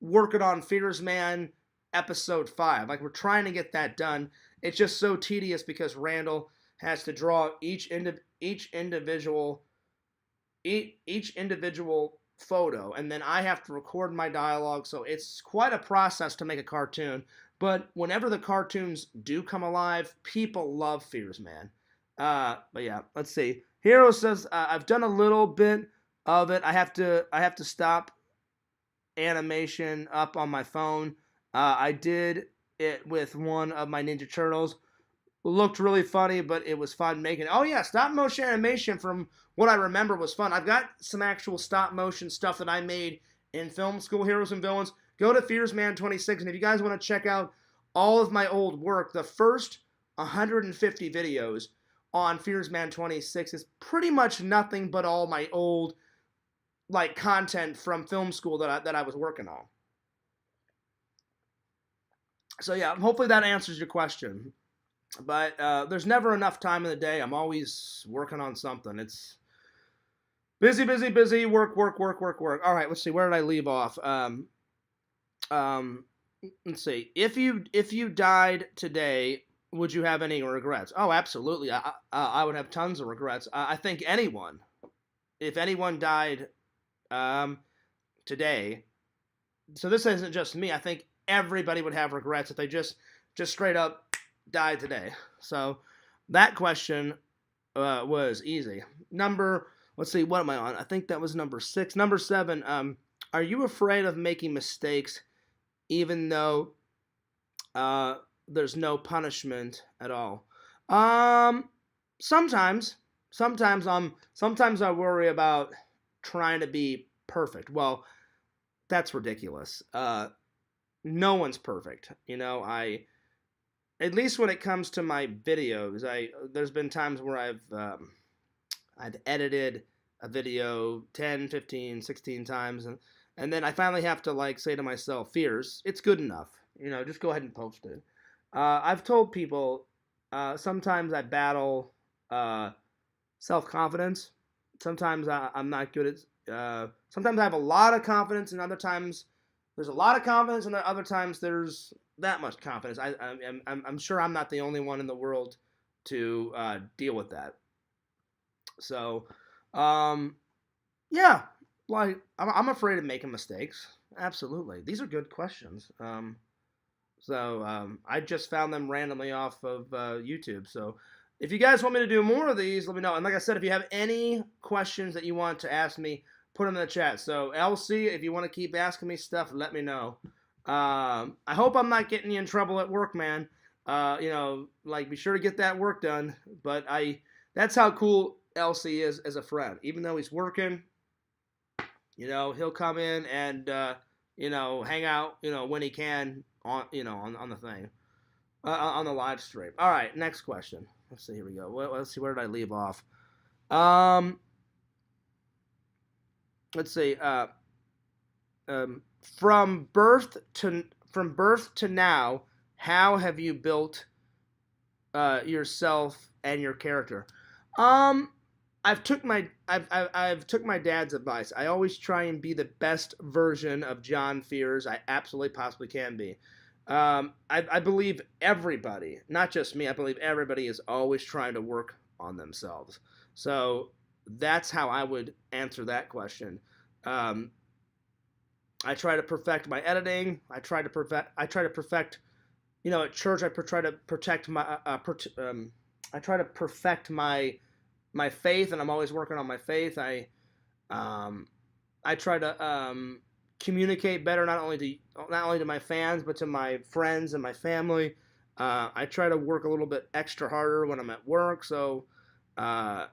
working on Fearsman episode 5. Like, we're trying to get that done. It's just so tedious because Randall has to draw each individual photo, and then I have to record my dialogue, so it's quite a process to make a cartoon. But whenever the cartoons do come alive, people love Fearsman. But yeah, let's see. Hero says I've done a little bit of it. I have to stop animation up on my phone. I did it with one of my Ninja Turtles. looked really funny, but it was fun making it. Oh yeah, stop motion animation from what I remember was fun. I've got some actual stop motion stuff that I made in film school, Heroes and Villains. Go to FearsMan26, and if you guys want to check out all of my old work, the first 150 videos on FearsMan26 is pretty much nothing but all my old like content from film school that I was working on. So yeah, hopefully that answers your question. But there's never enough time in the day. I'm always working on something. It's busy, busy, busy. Work, work, work, work, work. All right, let's see. Where did I leave off? Let's see. If you died today, would you have any regrets? Oh, absolutely. I would have tons of regrets. I think anyone, if anyone died today, so this isn't just me. I think everybody would have regrets if they just straight up died today. So that question was easy. Let's see, what am I on? I think that was number 6. Number 7, are you afraid of making mistakes even though there's no punishment at all? Sometimes I worry about trying to be perfect. Well, that's ridiculous. No one's perfect. At least when it comes to my videos, there's been times where I've edited a video 10, 15, 16 times, and then I finally have to say to myself, Fears, it's good enough. Just go ahead and post it. I've told people sometimes I battle self-confidence. Sometimes I'm not good at. Sometimes I have a lot of confidence, and other times there's a lot of confidence, and other times there's that much confidence. I'm sure I'm not the only one in the world to deal with that. So, yeah, I'm afraid of making mistakes. Absolutely, these are good questions. I just found them randomly off of YouTube. So, if you guys want me to do more of these, let me know. And like I said, if you have any questions that you want to ask me, put them in the chat. So, LC, if you want to keep asking me stuff, let me know. I hope I'm not getting you in trouble at work, man. Be sure to get that work done. But that's how cool LC is as a friend. Even though he's working, he'll come in and, hang out, when he can on the thing, on the live stream. All right, next question. Let's see, here we go. Let's see, where did I leave off? Let's see, from birth to now, how have you built yourself and your character? I've took my dad's advice. I always try and be the best version of John Fears I absolutely possibly can be. I believe everybody, not just me, I believe everybody is always trying to work on themselves. So that's how I would answer that question. I try to perfect my editing. I try to perfect. At church I try to protect my. I try to perfect my faith, and I'm always working on my faith. I try to communicate better, not only to my fans, but to my friends and my family. I try to work a little bit extra harder when I'm at work. So I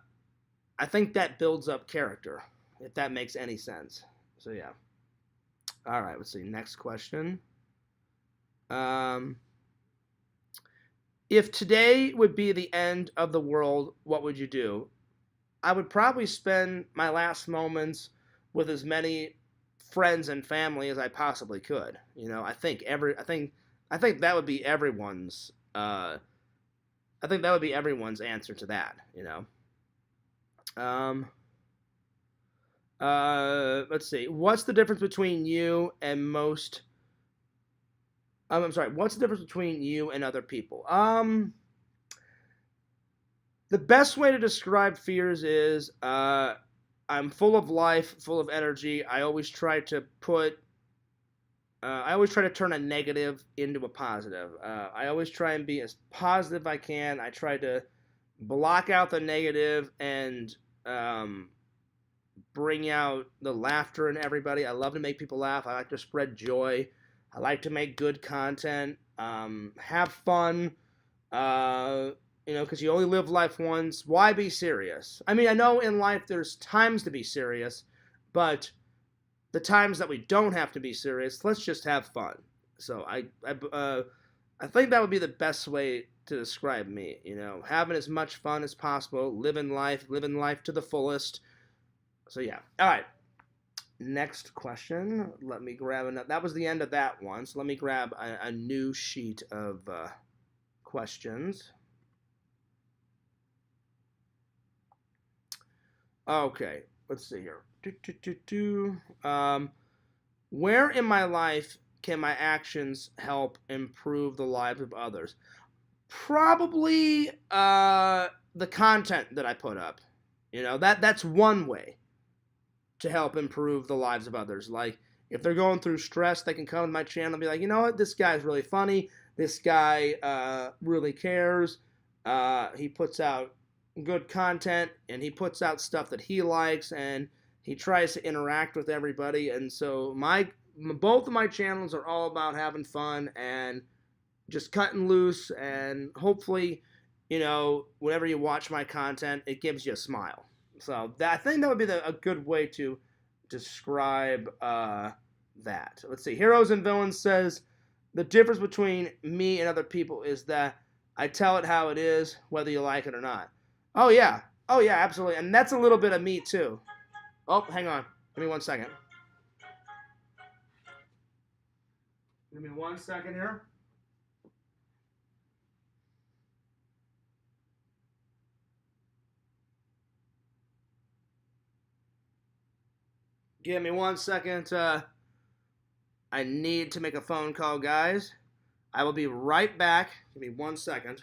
think that builds up character, if that makes any sense. So yeah. All right, let's see. Next question. If today would be the end of the world, what would you do? I would probably spend my last moments with as many friends and family as I possibly could. I think that would be everyone's. I think that would be everyone's answer to that. Let's see. What's the difference between you and most? I'm sorry. What's the difference between you and other people? The best way to describe Fears is I'm full of life, full of energy. I always try to turn a negative into a positive. I always try and be as positive I can. I try to block out the negative and bring out the laughter in everybody. I love to make people laugh. I like to spread joy. I like to make good content, have fun, because you only live life once. Why be serious? I mean, I know in life there's times to be serious, but the times that we don't have to be serious, let's just have fun. So I think that would be the best way to describe me. Having as much fun as possible, living life to the fullest. So yeah. All right. Next question. Let me grab another. That was the end of that one. So let me grab a new sheet of questions. Okay. Let's see here. Where in my life can my actions help improve the lives of others? Probably the content that I put up. That's one way to help improve the lives of others. Like if they're going through stress, they can come to my channel and be like, you know what, this guy's really funny. This guy really cares. He puts out good content and he puts out stuff that he likes and he tries to interact with everybody. And so both of my channels are all about having fun and just cutting loose, and hopefully, whenever you watch my content, it gives you a smile. So I think that would be a good way to describe that. Let's see. Heroes and Villains says the difference between me and other people is that I tell it how it is, whether you like it or not. Oh yeah, oh yeah, absolutely, and that's a little bit of me too. Oh, hang on, give me 1 second. Give me 1 second here. Give me 1 second. I need to make a phone call, guys. I will be right back. Give me 1 second.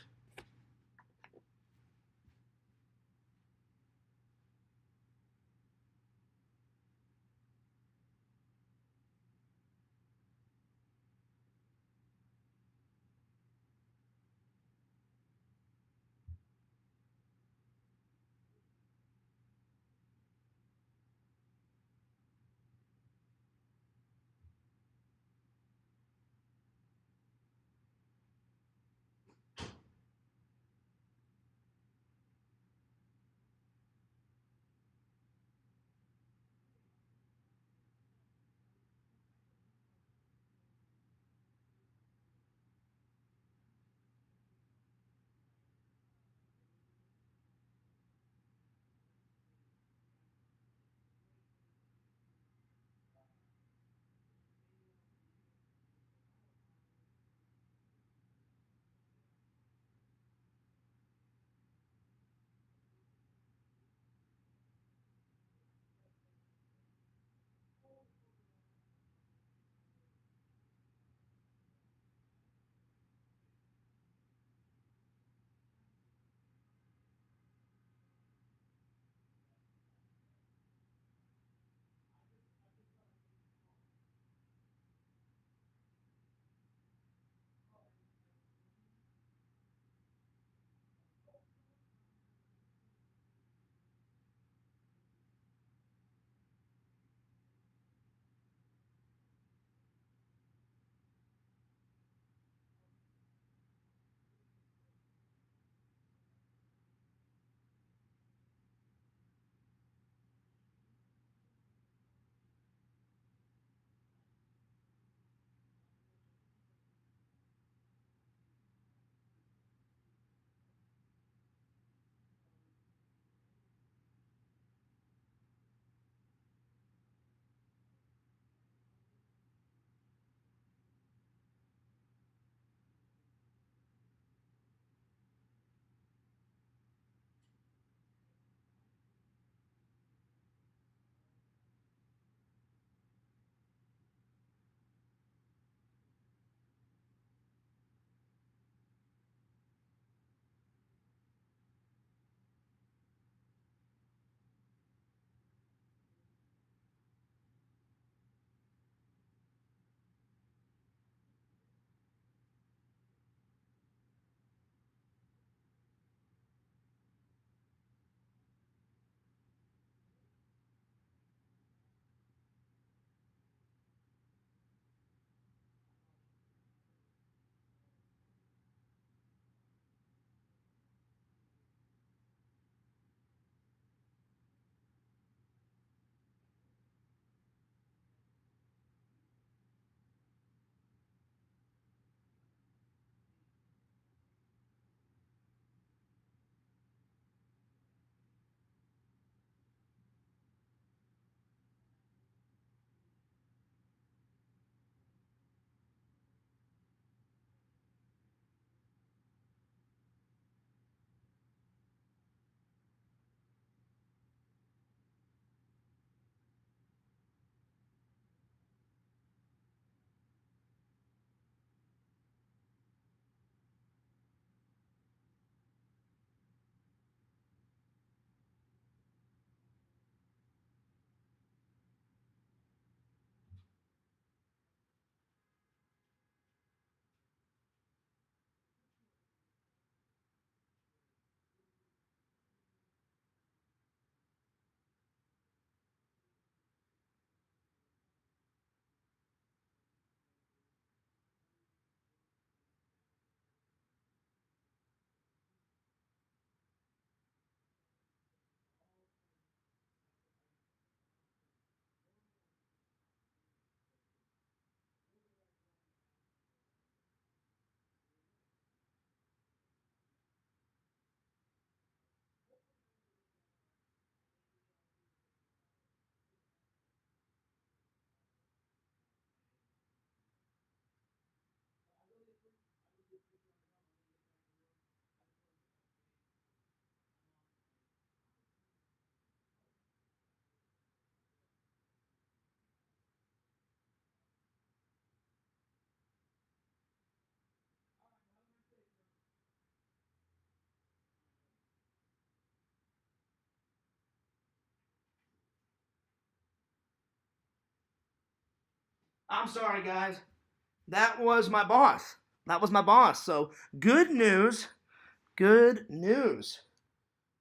I'm sorry, guys. That was my boss. That was my boss. So good news. Good news.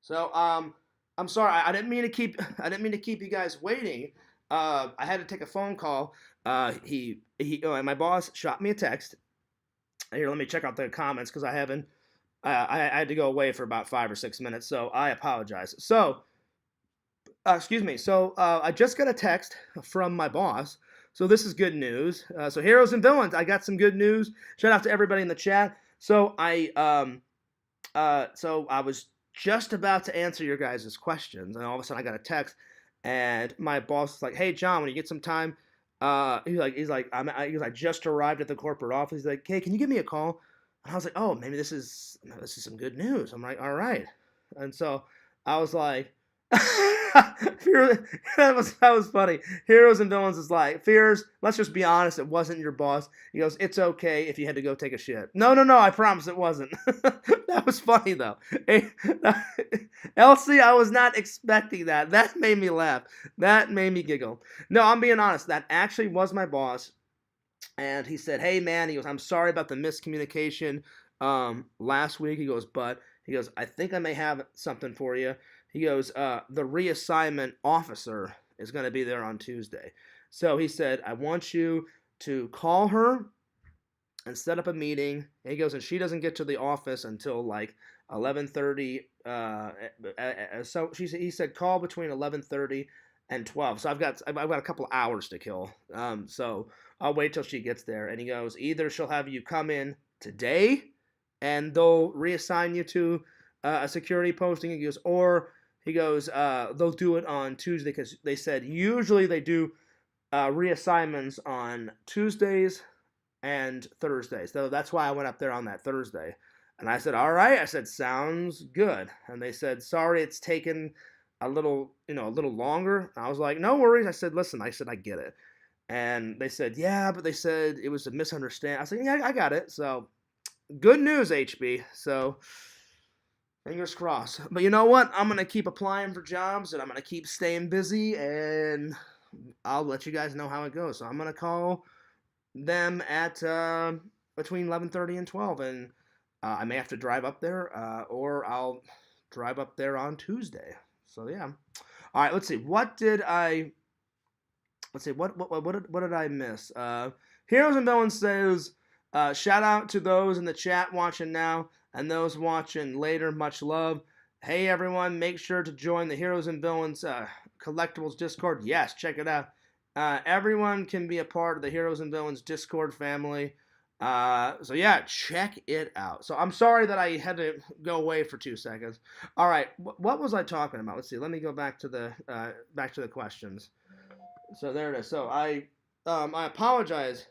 So I'm sorry. I didn't mean to keep. I didn't mean to keep you guys waiting. I had to take a phone call. My boss shot me a text. Here, let me check out the comments because I haven't. I had to go away for about 5 or 6 minutes, so I apologize. So, excuse me. So, I just got a text from my boss. So this is good news. So heroes and villains, I got some good news. Shout out to everybody in the chat. So I was just about to answer your guys' questions, and all of a sudden I got a text, and my boss was like, "Hey John, when you get some time," I just arrived at the corporate office. He's like, "Hey, can you give me a call?" And I was like, "Oh, maybe this is some good news." I'm like, "All right," and so I was like, that was funny. Heroes and villains is like, Fears, let's just be honest, it wasn't your boss. He goes, it's okay if you had to go take a shit. No, I promise it wasn't. That was funny though. Hey, Elsie, I was not expecting that. That made me laugh. That made me giggle. No, I'm being honest. That actually was my boss. And he said, hey man, he goes, I'm sorry about the miscommunication last week. He goes, I think I may have something for you. He goes, the reassignment officer is going to be there on Tuesday. So he said, I want you to call her and set up a meeting. And he goes, and she doesn't get to the office until like 11:30. So he said, call between 11:30 and 12. So I've got a couple of hours to kill. So I'll wait till she gets there. And he goes, either she'll have you come in today, and they'll reassign you to a security posting. He goes, or they'll do it on Tuesday because they said usually they do reassignments on Tuesdays and Thursdays. So that's why I went up there on that Thursday. And I said, all right. I said, sounds good. And they said, sorry, it's taken a little longer. And I was like, no worries. I said, listen, I get it. And they said, yeah, but they said it was a misunderstanding. I said, yeah, I got it. So good news, HB. So fingers crossed. But you know what? I'm going to keep applying for jobs, and I'm going to keep staying busy, and I'll let you guys know how it goes. So I'm going to call them at between 11:30 and 12, and I may have to drive up there, or I'll drive up there on Tuesday. So yeah. All right, let's see. What did I miss? Heroes and Villains says, shout out to those in the chat watching now and those watching later. Much love. Hey everyone, make sure to join the Heroes and Villains Collectibles Discord. Yes, check it out. Everyone can be a part of the Heroes and Villains Discord family. So yeah, check it out. So I'm sorry that I had to go away for 2 seconds. All right, what was I talking about? Let's see. Let me go back to the questions. So there it is. So I apologize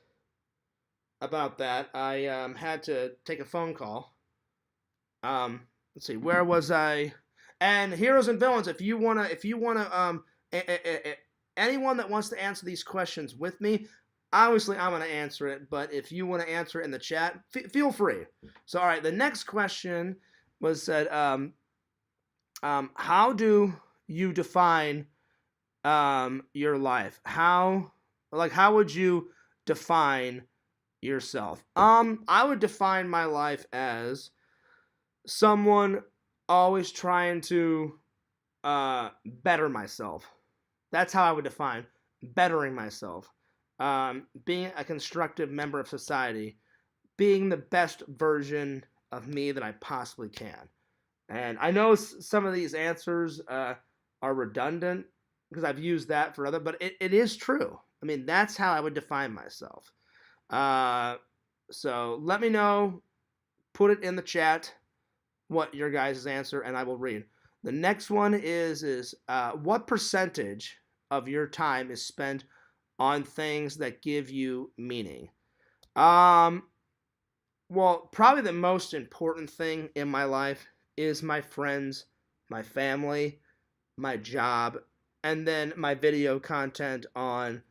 about that. I had to take a phone call. Let's see, where was I? And Heroes and Villains, if you wanna, anyone that wants to answer these questions with me, obviously I'm gonna answer it. But if you want to answer it in the chat, feel free. So all right, the next question was said, how do you define your life? How would you define yourself? I would define my life as someone always trying to better myself. That's how I would define bettering myself. Being a constructive member of society, being the best version of me that I possibly can. And I know some of these answers are redundant because I've used that for other, but it is true. I mean, that's how I would define myself. So let me know, put it in the chat, what your guys' answer, and I will read. The next one is what percentage of your time is spent on things that give you meaning? Well, probably the most important thing in my life is my friends, my family, my job, and then my video content on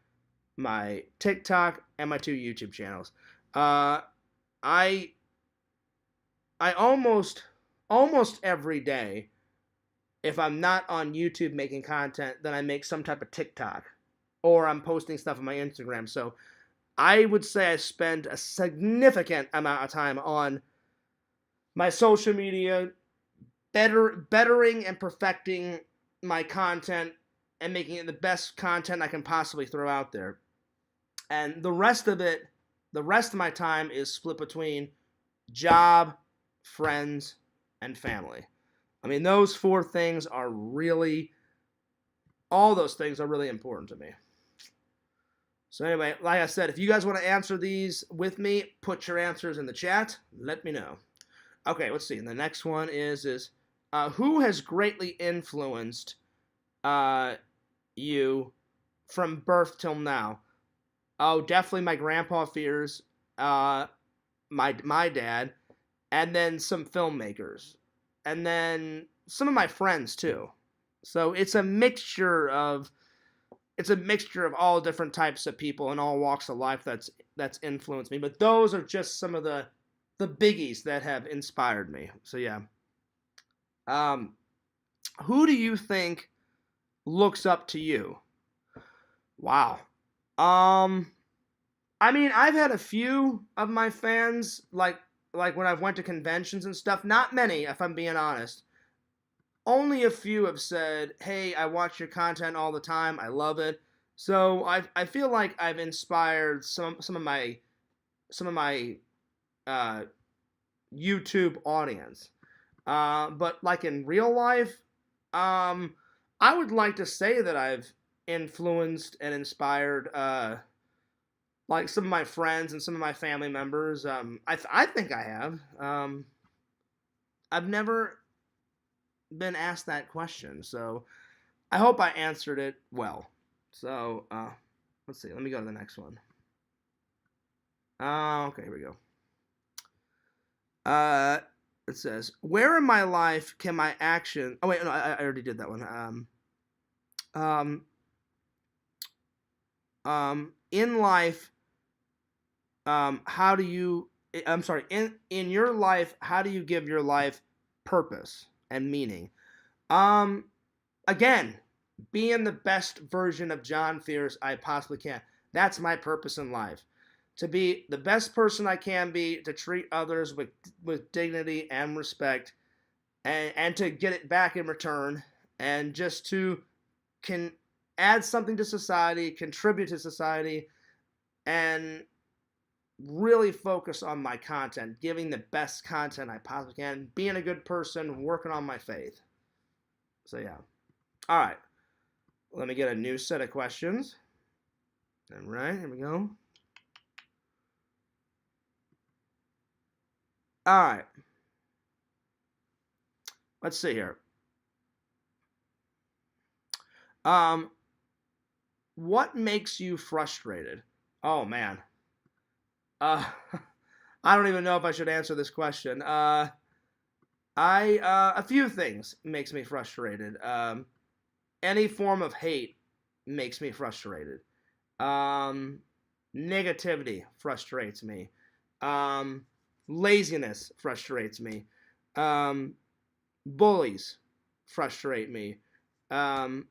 my TikTok and my 2 YouTube channels. I almost every day, if I'm not on YouTube making content, then I make some type of TikTok, or I'm posting stuff on my Instagram. So I would say I spend a significant amount of time on my social media, bettering and perfecting my content and making it the best content I can possibly throw out there. And the rest of my time is split between job, friends, and family. I mean, those four things are really, all those things are really important to me. So anyway, like I said, if you guys want to answer these with me, put your answers in the chat. Let me know. Okay, let's see. And the next one is who has greatly influenced you from birth till now? Oh, definitely my grandpa fears, my dad, and then some filmmakers, and then some of my friends too. So it's a mixture of all different types of people and all walks of life that's influenced me. But those are just some of the biggies that have inspired me. So yeah. Um, who do you think looks up to you? Wow. Um, I mean, I've had a few of my fans, like when I've went to conventions and stuff. Not many, if I'm being honest. Only a few have said, "Hey, I watch your content all the time. I love it." So I feel like I've inspired some of my uh, YouTube audience. But like in real life, um, I would like to say that I've influenced and inspired like some of my friends and some of my family members. I think I have. I've never been asked that question, so I hope I answered it well. So let's see. Let me go to the next one. Okay, here we go. It says, "Where in my life can my action?" Oh wait, no, I already did that one. Um, in life, how do you? I'm sorry. In your life, how do you give your life purpose and meaning? Um, Again, being the best version of John Fierce I possibly can. That's my purpose in life. To be the best person I can be, to treat others with dignity and respect, and to get it back in return, and just to can add something to society, contribute to society, and really focus on my content, giving the best content I possibly can, being a good person, working on my faith. So yeah. All right. Let me get a new set of questions. All right, here we go. All right. Let's see here. What makes you frustrated? Oh man. Uh, I don't even know if I should answer this question. A few things makes me frustrated. Any form of hate makes me frustrated. Um, Negativity frustrates me. Um, Laziness frustrates me. Um, Bullies frustrate me. Um,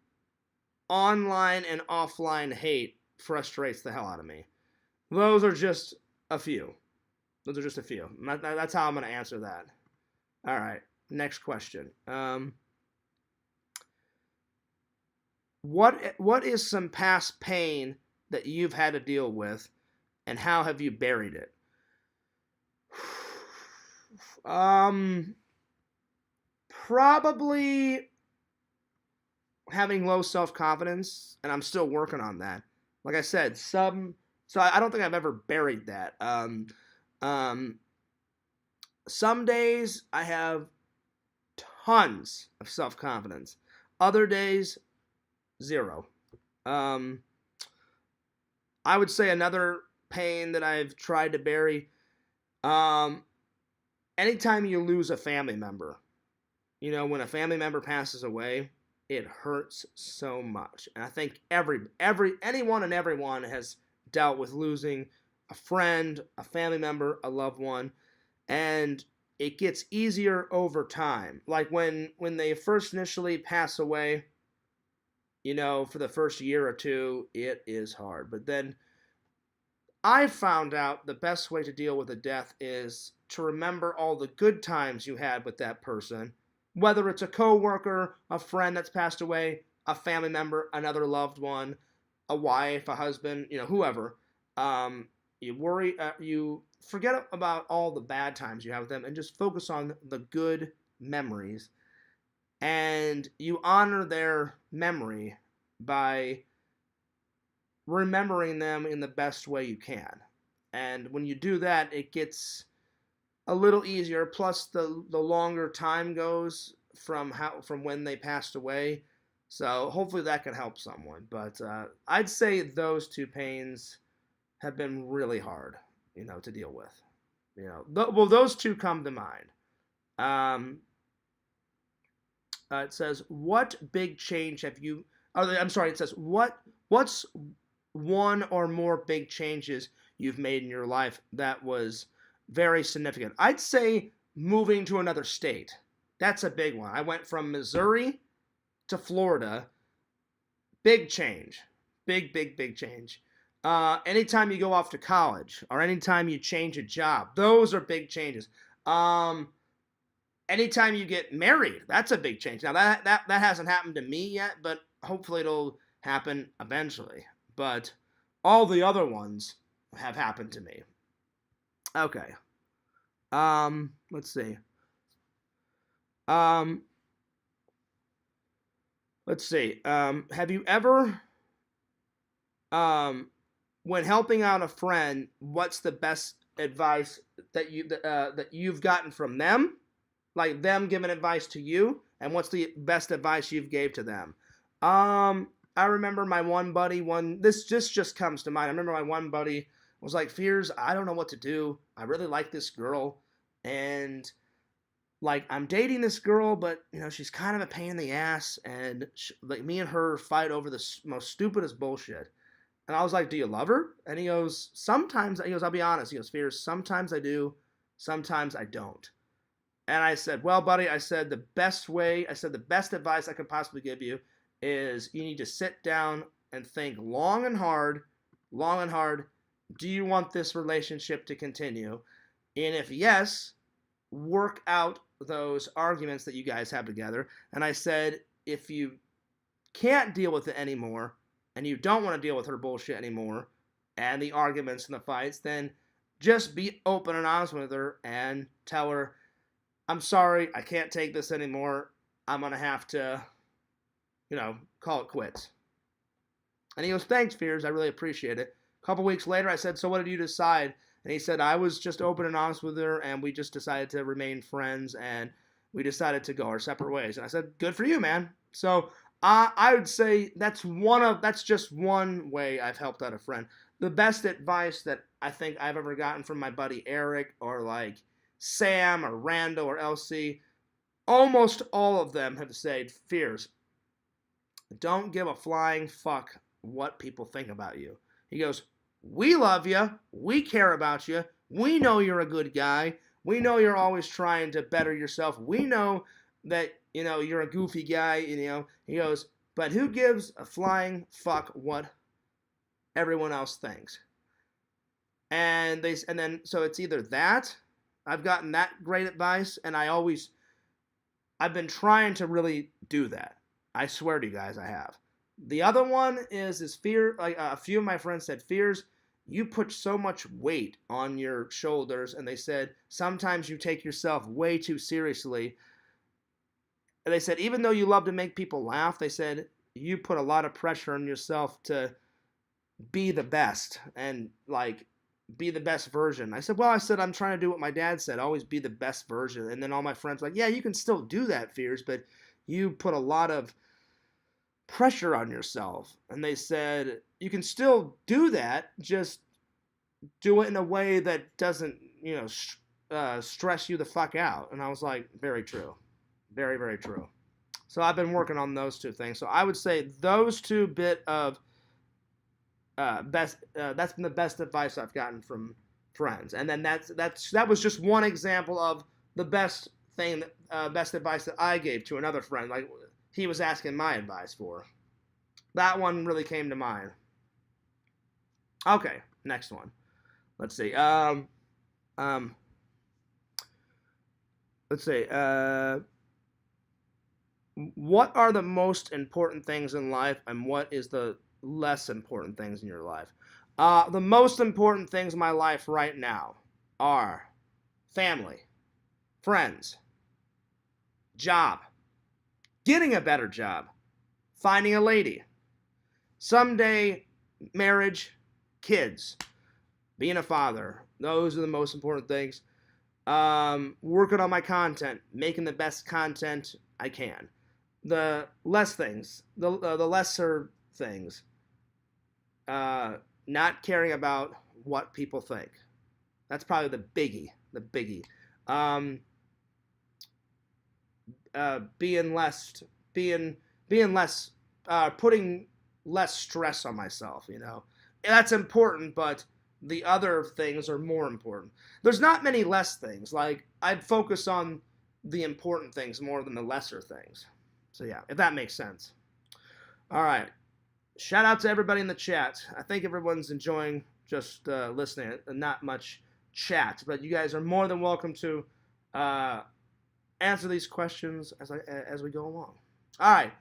Online and offline hate frustrates the hell out of me. Those are just a few. Those are just a few. That's how I'm going to answer that. All right. Next question. What is some past pain that you've had to deal with, and how have you buried it? Probably having low self-confidence, and I'm still working on that. Like I said, so I don't think I've ever buried that. Um, some days I have tons of self-confidence. Other days, zero. Um, I would say another pain that I've tried to bury. Um, Anytime you lose a family member, when a family member passes away, it hurts so much. And I think anyone and everyone has dealt with losing a friend, a family member, a loved one, and it gets easier over time. Like when they first initially pass away, for the first year or two, it is hard. But then I found out the best way to deal with a death is to remember all the good times you had with that person, whether it's a coworker, a friend that's passed away, a family member, another loved one, a wife, a husband, whoever. Um, you forget about all the bad times you have with them and just focus on the good memories, and you honor their memory by remembering them in the best way you can. And when you do that, it gets a little easier. Plus, the longer time goes from when they passed away, so hopefully that can help someone. But I'd say those two pains have been really hard, to deal with. Well, those two come to mind. Um, it says, "What big change have you?" Oh, I'm sorry. It says, What's one or more big changes you've made in your life that was very significant?" I'd say moving to another state. That's a big one. I went from Missouri to Florida. Big change. Big, big, big change. Anytime you go off to college or anytime you change a job, those are big changes. Um, Anytime you get married, that's a big change. Now that hasn't happened to me yet, but hopefully it'll happen eventually. But all the other ones have happened to me. Okay. Let's see. Um, let's see. Have you ever, um, when helping out a friend, what's the best advice that you've gotten from them? Like them giving advice to you, and what's the best advice you've gave to them? I remember my one buddy. This just comes to mind. I remember my one buddy was like, "Fears, I don't know what to do. I really like this girl, and like I'm dating this girl, but she's kind of a pain in the ass, and like me and her fight over the most stupidest bullshit." And I was like, "Do you love her?" And he goes, "Sometimes." He goes, "I'll be honest." He goes, "Fears, sometimes I do, sometimes I don't." And I said, "Well, buddy," I said, the best advice I could possibly give you is you need to sit down and think long and hard, long and hard. Do you want this relationship to continue? And if yes, work out those arguments that you guys have together." And I said, if you can't deal with it anymore and you don't want to deal with her bullshit anymore and the arguments and the fights, then just be open and honest with her and tell her, "I'm sorry, I can't take this anymore. I'm going to have to, call it quits." And he goes, "Thanks, Fears. I really appreciate it." A couple weeks later, I said, "So what did you decide?" And he said, "I was just open and honest with her, and we just decided to remain friends, and we decided to go our separate ways." And I said, "Good for you, man." So I would say that's just one way I've helped out a friend. The best advice that I think I've ever gotten from my buddy Eric or like Sam or Randall or LC, almost all of them have said, "Fears, don't give a flying fuck what people think about you." He goes, "We love you. We care about you. We know you're a good guy. We know you're always trying to better yourself. We know that, you're a goofy guy, He goes, "But who gives a flying fuck what everyone else thinks?" And then so it's either that I've gotten that great advice, and I've been trying to really do that. I swear to you guys, I have. The other one is fear. Like a few of my friends said, "Fears, you put so much weight on your shoulders," and they said sometimes you take yourself way too seriously. And they said even though you love to make people laugh, they said you put a lot of pressure on yourself to be the best and like be the best version. I said, I'm trying to do what my dad said, always be the best version. And then all my friends were like, "Yeah, you can still do that, Fears, but you put a lot of pressure on yourself." And they said, "You can still do that, just do it in a way that doesn't, stress you the fuck out." And I was like, very true. Very, very true. So I've been working on those two things. So I would say those two bit of that's been the best advice I've gotten from friends. And then that was just one example of the best advice that I gave to another friend. Like he was asking my advice for. That one really came to mind. Okay, next one. Let's see. Um, let's see. What are the most important things in life, and what is the less important things in your life? The most important things in my life right now are family, friends, job, getting a better job, finding a lady, someday marriage, kids, being a father. Those are the most important things. Working on my content, making the best content I can. The less things, the lesser things, uh, not caring about what people think. That's probably the biggie. The biggie. Um, being less, being being less, putting less stress on myself. That's important, but the other things are more important. There's not many less things. Like I'd focus on the important things more than the lesser things. So yeah, if that makes sense. All right. Shout out to everybody in the chat. I think everyone's enjoying just listening. Not much chat, but you guys are more than welcome to uh, answer these questions as we go along. All right.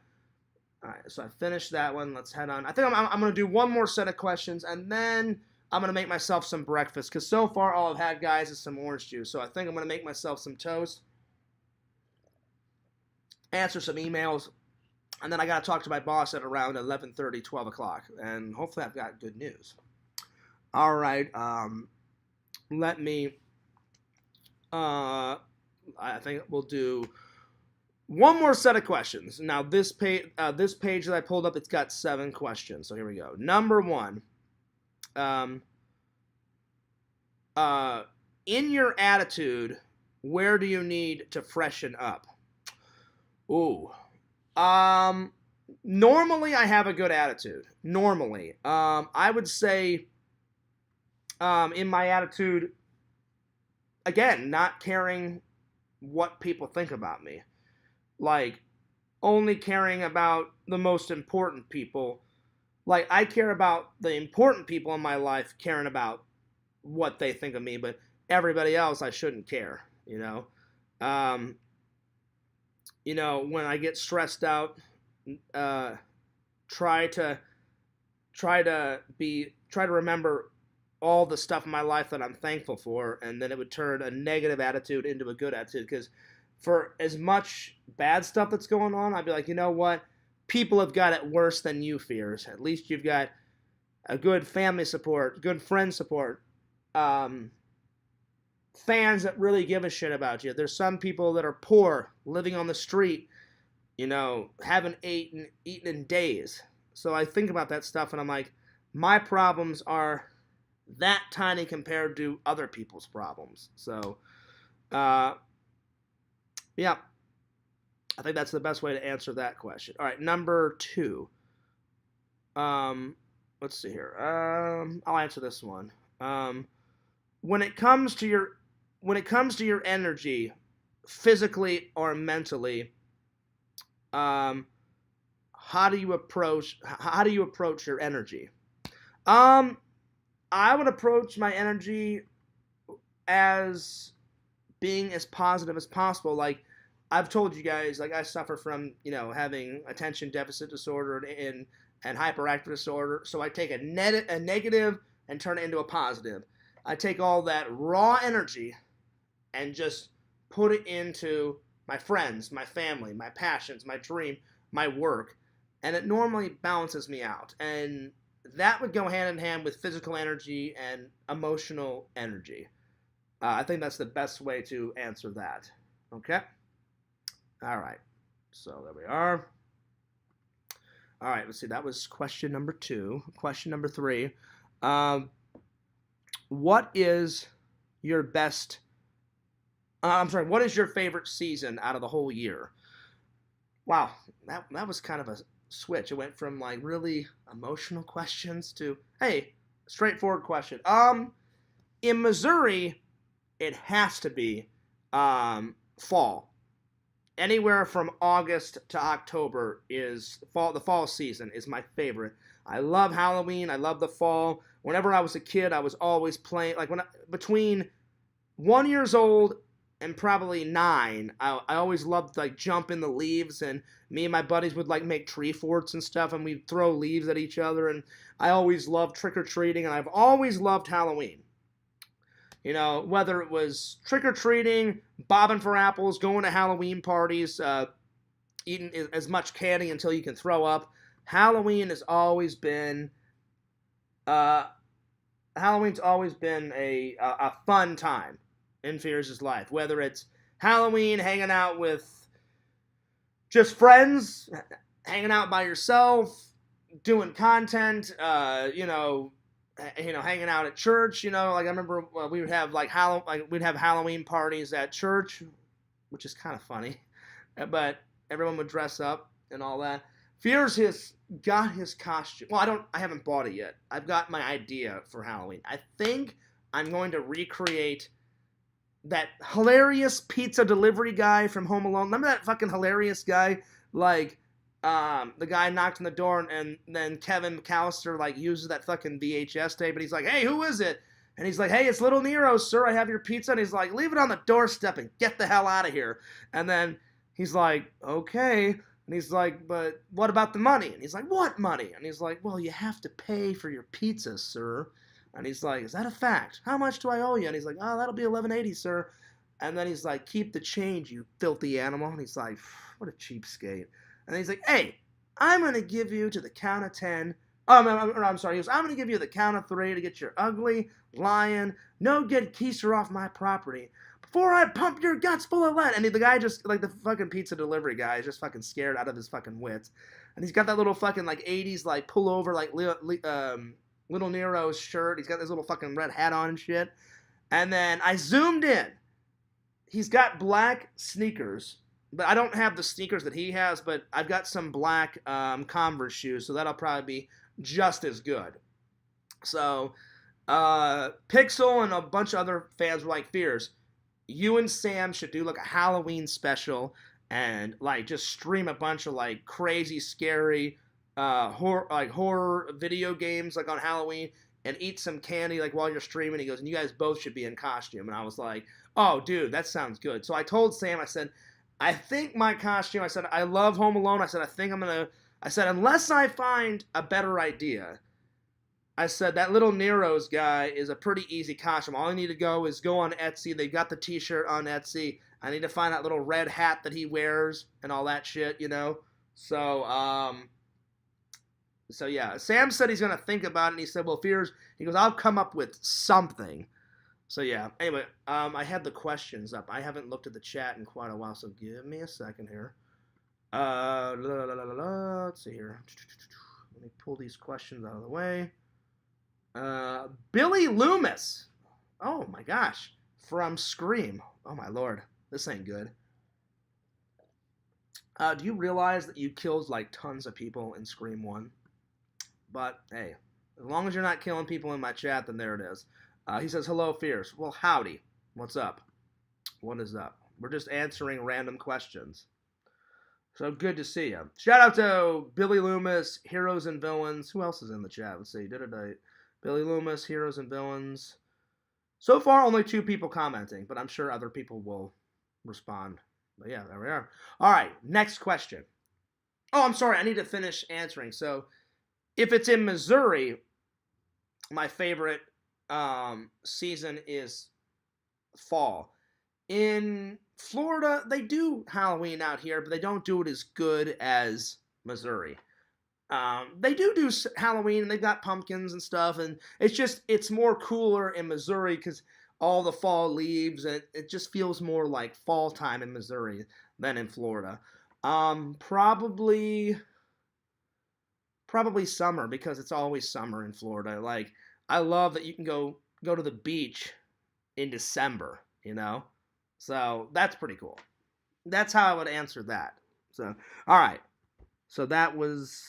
All right. So I finished that one. Let's head on. I think I'm going to do one more set of questions, and then I'm going to make myself some breakfast, because so far all I've had, guys, is some orange juice. So I think I'm going to make myself some toast, answer some emails, and then I got to talk to my boss at around 11:30, 12 o'clock, and hopefully I've got good news. All right. Let me. I think we'll do one more set of questions. Now this page that I pulled up, it's got 7 questions. So here we go. Number 1. In your attitude, where do you need to freshen up? Ooh. Normally I have a good attitude. Normally. I would say in my attitude, again, not caring what people think about me. Like, only caring about the most important people. Like, I care about the important people in my life caring about what they think of me, but everybody else I shouldn't care, Um, when I get stressed out, try to remember all the stuff in my life that I'm thankful for, and then it would turn a negative attitude into a good attitude. Because for as much bad stuff that's going on, I'd be like, you know what? People have got it worse than you fears. At least you've got a good family support, good friend support, fans that really give a shit about you. There's some people that are poor, living on the street, haven't eaten in days. So I think about that stuff, and I'm like, my problems are that tiny compared to other people's problems. So, yeah, I think that's the best way to answer that question. All right, number 2. Let's see here. I'll answer this one. When it comes to your energy, physically or mentally, how do you approach your energy? I would approach my energy as being as positive as possible. Like I've told you guys, like I suffer from having attention deficit disorder and hyperactive disorder. So I take a negative and turn it into a positive. I take all that raw energy and just put it into my friends, my family, my passions, my dream, my work, and it normally balances me out. And that would go hand in hand with physical energy and emotional energy. I think that's the best way to answer that. Okay? All right. So there we are. All right, let's see. That was question number 2. Question number 3. What is your best... what is your favorite season out of the whole year? Wow, that was kind of a switch. It went from like really emotional questions to, hey, straightforward question. In Missouri, it has to be fall. anywhere from August to October is fall. The fall season is my favorite. I love Halloween. I love the fall. Whenever I was a kid, I was always playing like between 1 years old and probably 9. I always loved like jump in the leaves, and me and my buddies would like make tree forts and stuff, and we'd throw leaves at each other. And I always loved trick or treating, and I've always loved Halloween. You know, whether it was trick or treating, bobbing for apples, going to Halloween parties, eating as much candy until you can throw up. Halloween has always been, uh, Halloween's always been a fun time in Fears' life. Whether it's Halloween, hanging out with just friends, hanging out by yourself, doing content, hanging out at church. Like I remember we would have we'd have Halloween parties at church, which is kind of funny, but everyone would dress up and all that. Fears has got his costume. Well, I haven't bought it yet. I've got my idea for Halloween. I think I'm going to recreate that hilarious pizza delivery guy from Home Alone. Remember that fucking hilarious guy? Like, the guy knocked on the door, and then Kevin McAllister, like, uses that fucking VHS tape, and he's like, hey, who is it? And he's like, hey, it's Little Nero, sir, I have your pizza. And he's like, leave it on the doorstep and get the hell out of here. And then he's like, okay. And he's like, but what about the money? And he's like, what money? And he's like, well, you have to pay for your pizza, sir. And he's like, is that a fact? How much do I owe you? And he's like, oh, that'll be $11.80, sir. And then he's like, keep the change, you filthy animal. And he's like, what a cheapskate. And then he's like, hey, I'm going to give you to the count of 10. I'm sorry. He goes, I'm going to give you the count of 3 to get your ugly, lying, no-good keister off my property before I pump your guts full of lead. And the guy just, like the fucking pizza delivery guy, is just fucking scared out of his fucking wits. And he's got that little fucking, like, 80s, like, pullover, like, Little Nero's shirt. He's got this little fucking red hat on and shit. And then I zoomed in. He's got black sneakers, but I don't have the sneakers that he has, but I've got some black Converse shoes, so that'll probably be just as good. So, Pixel and a bunch of other fans were like, Fears, you and Sam should do like a Halloween special and like just stream a bunch of like crazy, scary horror video games like on Halloween and eat some candy like while you're streaming. He goes, and you guys both should be in costume. And I was like, oh, dude, that sounds good. So I told Sam, I said, I think my costume, I said, I love Home Alone. I said, I said, unless I find a better idea, I said, that Little Nero's guy is a pretty easy costume. All I need to go is go on Etsy. They've got the t-shirt on Etsy. I need to find that little red hat that he wears and all that shit, you know? So yeah, Sam said he's going to think about it, and he said, well, Fears, he goes, I'll come up with something. So yeah, anyway, I had the questions up. I haven't looked at the chat in quite a while, so give me a second here. Let's see here. Let me pull these questions out of the way. Billy Loomis. Oh my gosh. From Scream. Oh my lord. This ain't good. Do you realize that you killed like tons of people in Scream 1? But hey, as long as you're not killing people in my chat, then there it is. He says, hello, Fierce. Well, howdy. What's up? What is up? We're just answering random questions. So good to see you. Shout out to Billy Loomis, Heroes and Villains. Who else is in the chat? Let's see. Billy Loomis, Heroes and Villains. So far, only 2 people commenting, but I'm sure other people will respond. But yeah, there we are. All right, next question. Oh, I'm sorry. I need to finish answering. So if it's in Missouri, my favorite season is fall. In Florida, they do Halloween out here, but they don't do it as good as Missouri. They do Halloween, and they've got pumpkins and stuff, and it's more cooler in Missouri because all the fall leaves, and it just feels more like fall time in Missouri than in Florida. Probably summer, because it's always summer in Florida. Like, I love that you can go to the beach in December, you know? So, that's pretty cool. That's how I would answer that. So, all right. So, that was,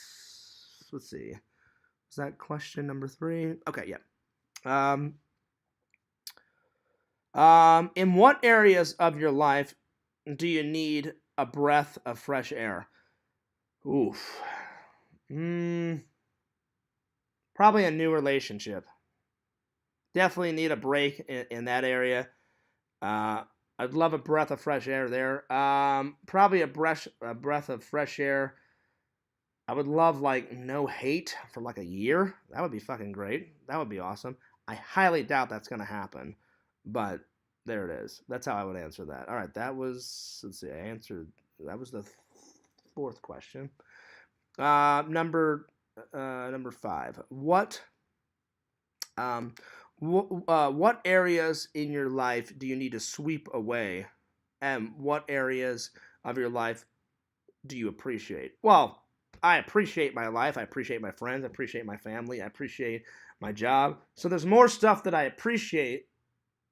let's see. Was that question number 3? Okay, yeah. In what areas of your life do you need a breath of fresh air. Oof. Mm, Probably a new relationship. Definitely need a break in that area. Uh, I'd love a breath of fresh air there. Probably a breath of fresh air. I would love like no hate for like a year. That would be fucking great. That would be awesome. I highly doubt that's gonna happen, but there it is. That's how I would answer that. All right, that was let's see. I answered that was the fourth question. Number 5. Um, what areas in your life do you need to sweep away, and what areas of your life do you appreciate? Well, I appreciate my life. I appreciate my friends. I appreciate my family. I appreciate my job. So there's more stuff that I appreciate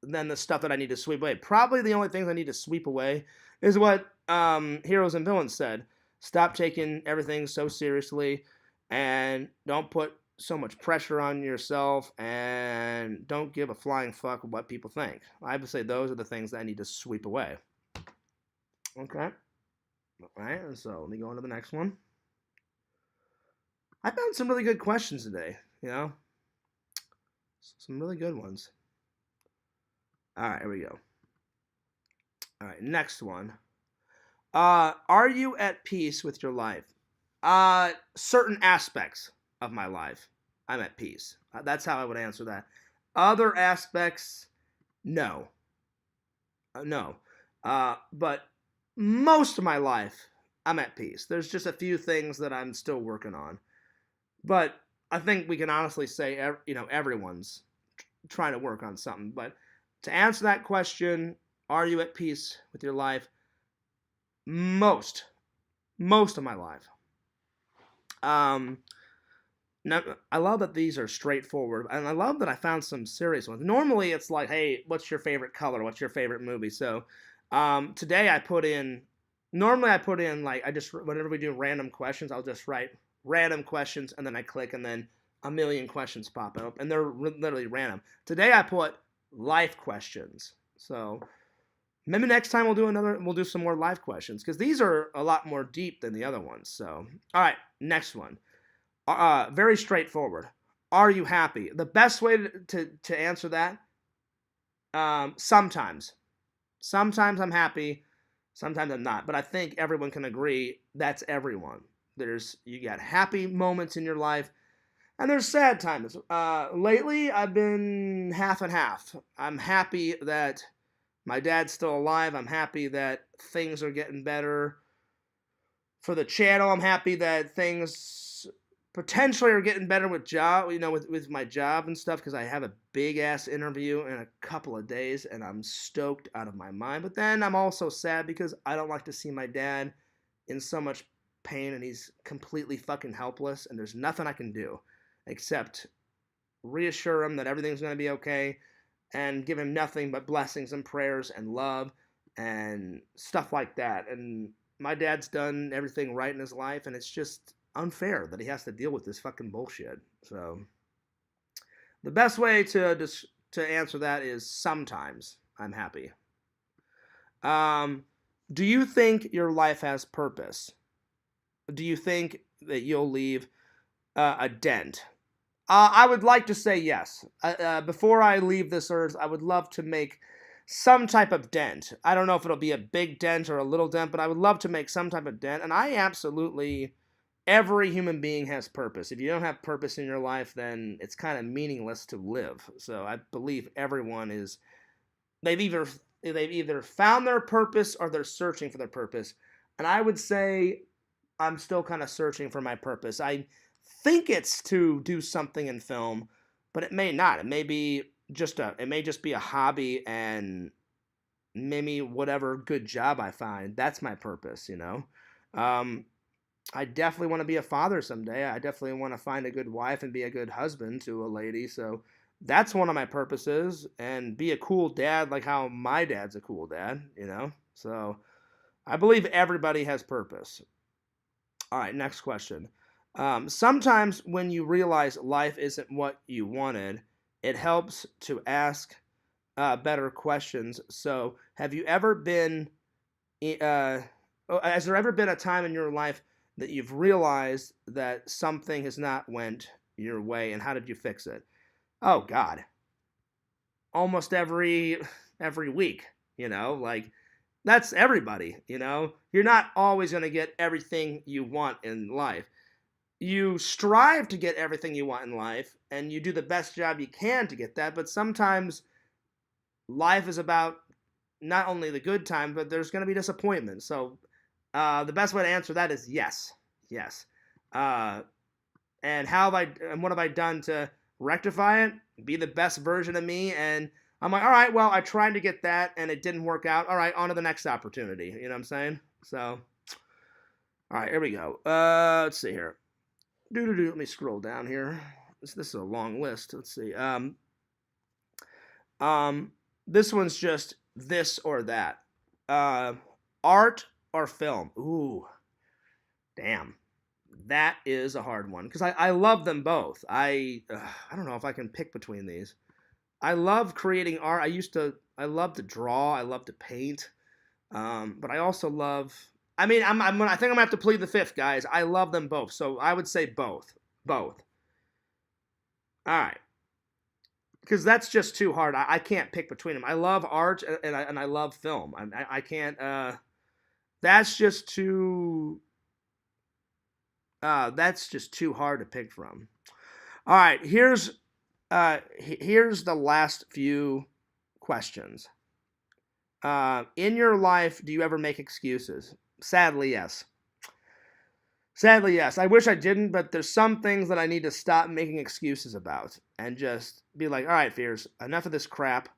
than the stuff that I need to sweep away. Probably the only things I need to sweep away is what Heroes and Villains said. Stop taking everything so seriously and don't put so much pressure on yourself and don't give a flying fuck what people think. I would say those are the things that I need to sweep away. Okay. All right, so let me go on to the next one. I found some really good questions today, some really good ones. All right, here we go. All right, next one. Are you at peace with your life? Certain aspects of my life, I'm at peace. That's how I would answer that. Other aspects, no. No. But most of my life, I'm at peace. There's just a few things that I'm still working on. But I think we can honestly say, everyone's trying to work on something. But to answer that question, are you at peace with your life? Most of my life. Now, I love that these are straightforward, and I love that I found some serious ones. Normally, it's like, hey, what's your favorite color? What's your favorite movie? So, today I put in. Normally, I put in like whenever we do random questions, I'll just write random questions, and then I click, and then a million questions pop up, and they're literally random. Today, I put life questions. So maybe next time we'll do some more live questions because these are a lot more deep than the other ones. So, all right, next one. Very straightforward. Are you happy? The best way to answer that, sometimes. Sometimes I'm happy, sometimes I'm not. But I think everyone can agree that's everyone. You got happy moments in your life, and there's sad times. Lately, I've been half and half. I'm happy that my dad's still alive. I'm happy that things are getting better for the channel. I'm happy that things potentially are getting better with with my job and stuff because I have a big ass interview in a couple of days and I'm stoked out of my mind. But then I'm also sad because I don't like to see my dad in so much pain and he's completely fucking helpless and there's nothing I can do except reassure him that everything's going to be okay and give him nothing but blessings and prayers and love and stuff like that. And my dad's done everything right in his life and it's just unfair that he has to deal with this fucking bullshit. So the best way to answer that is sometimes I'm happy. Do you think your life has purpose? Do you think that you'll leave a dent? I would like to say yes. Before I leave this earth, I would love to make some type of dent. I don't know if it'll be a big dent or a little dent, but I would love to make some type of dent. And every human being has purpose. If you don't have purpose in your life, then it's kind of meaningless to live. So I believe everyone they've either found their purpose or they're searching for their purpose. And I would say I'm still kind of searching for my purpose. I think it's to do something in film, but it may not. It may just be a hobby and maybe whatever good job I find, that's my purpose, I definitely want to be a father someday. I definitely want to find a good wife and be a good husband to a lady. So that's one of my purposes and be a cool dad like how my dad's a cool dad, So I believe everybody has purpose. All right, next question. Sometimes when you realize life isn't what you wanted, it helps to ask better questions. So have you ever been has there ever been a time in your life that you've realized that something has not went your way, and how did you fix it? Oh God, almost every week. Like that's everybody. You're not always going to get everything you want in life. You strive to get everything you want in life, and you do the best job you can to get that. But sometimes life is about not only the good times, but there's going to be disappointment. So the best way to answer that is yes, yes. Uh, and what have I done to rectify it? Be the best version of me. And I'm like, all right, well, I tried to get that, and it didn't work out. All right, on to the next opportunity. You know what I'm saying? So, all right, here we go. Let's see here. Let me scroll down here. This is a long list. Let's see. This one's just this or that. Art or film? Ooh, damn. That is a hard one because I love them both. I don't know if I can pick between these. I love creating art. I love to draw. I love to paint. But I also love. I mean, I think I'm gonna have to plead the fifth, guys. I love them both, so I would say both. Both. All right. Because that's just too hard. I can't pick between them. I love art and I love film. I can't. That's just too. That's just too hard to pick from. All right, here's the last few questions. In your life, do you ever make excuses? Sadly, yes. Sadly, yes. I wish I didn't, but there's some things that I need to stop making excuses about and just be like, all right, Fears, enough of this crap,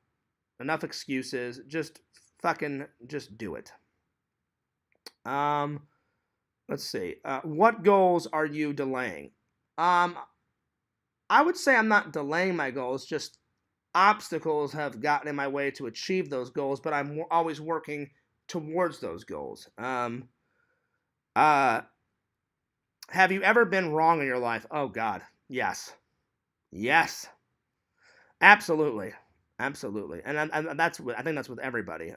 enough excuses, just do it. Let's see. What goals are you delaying? I would say I'm not delaying my goals, just obstacles have gotten in my way to achieve those goals, but I'm always working towards those goals. Have you ever been wrong in your life? Oh God, yes. Yes. Absolutely. Absolutely. And I think that's with everybody.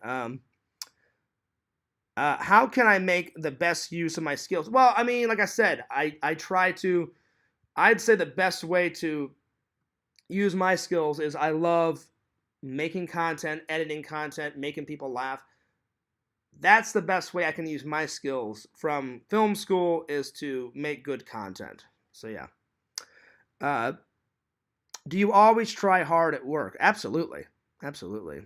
How can I make the best use of my skills? Well, I mean, like I said, I try to. I'd say the best way to use my skills is I love making content, editing content, making people laugh. That's the best way I can use my skills from film school is to make good content. So yeah. Do you always try hard at work? Absolutely. Absolutely.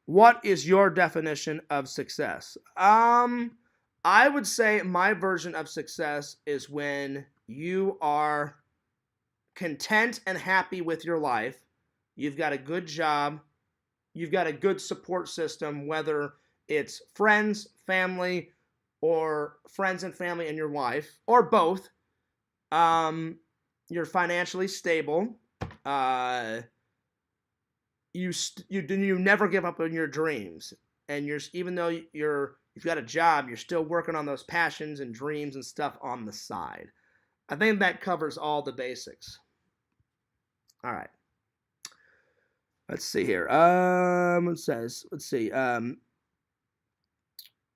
What is your definition of success? I would say my version of success is when you are content and happy with your life. You've got a good job. You've got a good support system, whether it's friends, family, or friends and family and your wife, or both. You're financially stable. You never give up on your dreams, and even though you've got a job, you're still working on those passions and dreams and stuff on the side. I think that covers all the basics. All right. Let's see here. It says, let's see.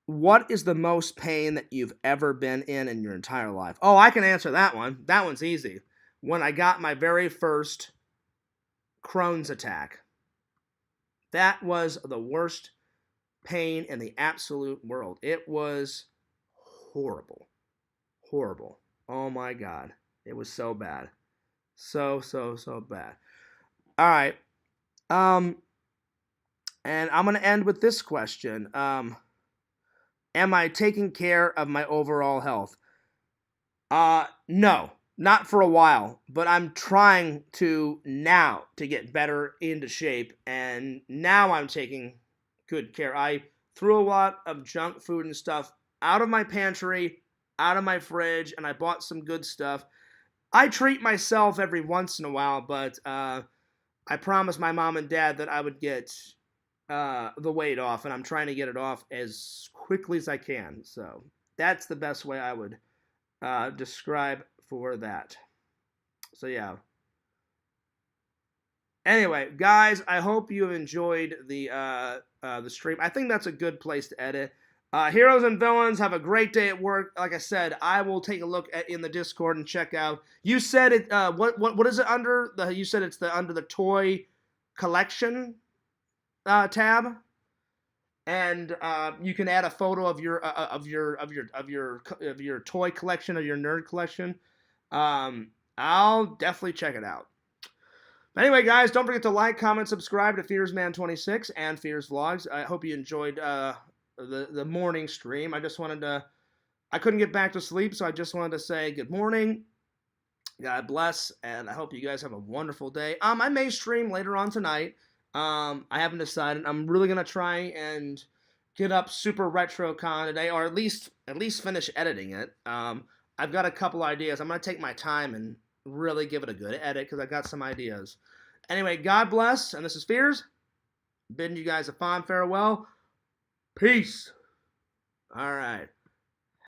What is the most pain that you've ever been in your entire life? Oh, I can answer that one. That one's easy. When I got my very first Crohn's attack. That was the worst pain in the absolute world. It was horrible. Horrible. Oh my God. It was so bad. So bad. All right. And I'm going to end with this question. Am I taking care of my overall health? No, not for a while, but I'm trying to now to get better into shape, and now I'm taking good care. I threw a lot of junk food and stuff out of my pantry, out of my fridge, and I bought some good stuff. I treat myself every once in a while, but I promised my mom and dad that I would get the weight off, and I'm trying to get it off as quickly as I can. So that's the best way I would describe for that. So yeah. Anyway, guys, I hope you have enjoyed the stream. I think that's a good place to edit. Heroes and villains, have a great day at work. Like I said, I will take a look in the Discord and check out. You said it. What is it under? You said it's under the toy collection tab, and you can add a photo of your toy collection or your nerd collection. I'll definitely check it out. But anyway, guys, don't forget to like, comment, subscribe to FearsMan26 and Fears Vlogs. I hope you enjoyed the morning stream. I couldn't get back to sleep, so I just wanted to say good morning, God bless, and I hope you guys have a wonderful day. I may stream later on tonight. I haven't decided. I'm really gonna try and get up Super Retro Con today, or at least finish editing it. I've got a couple ideas. I'm gonna take my time and really give it a good edit because I got some ideas. Anyway, God bless, and this is Fears, bidding you guys a fond farewell. Peace. All right.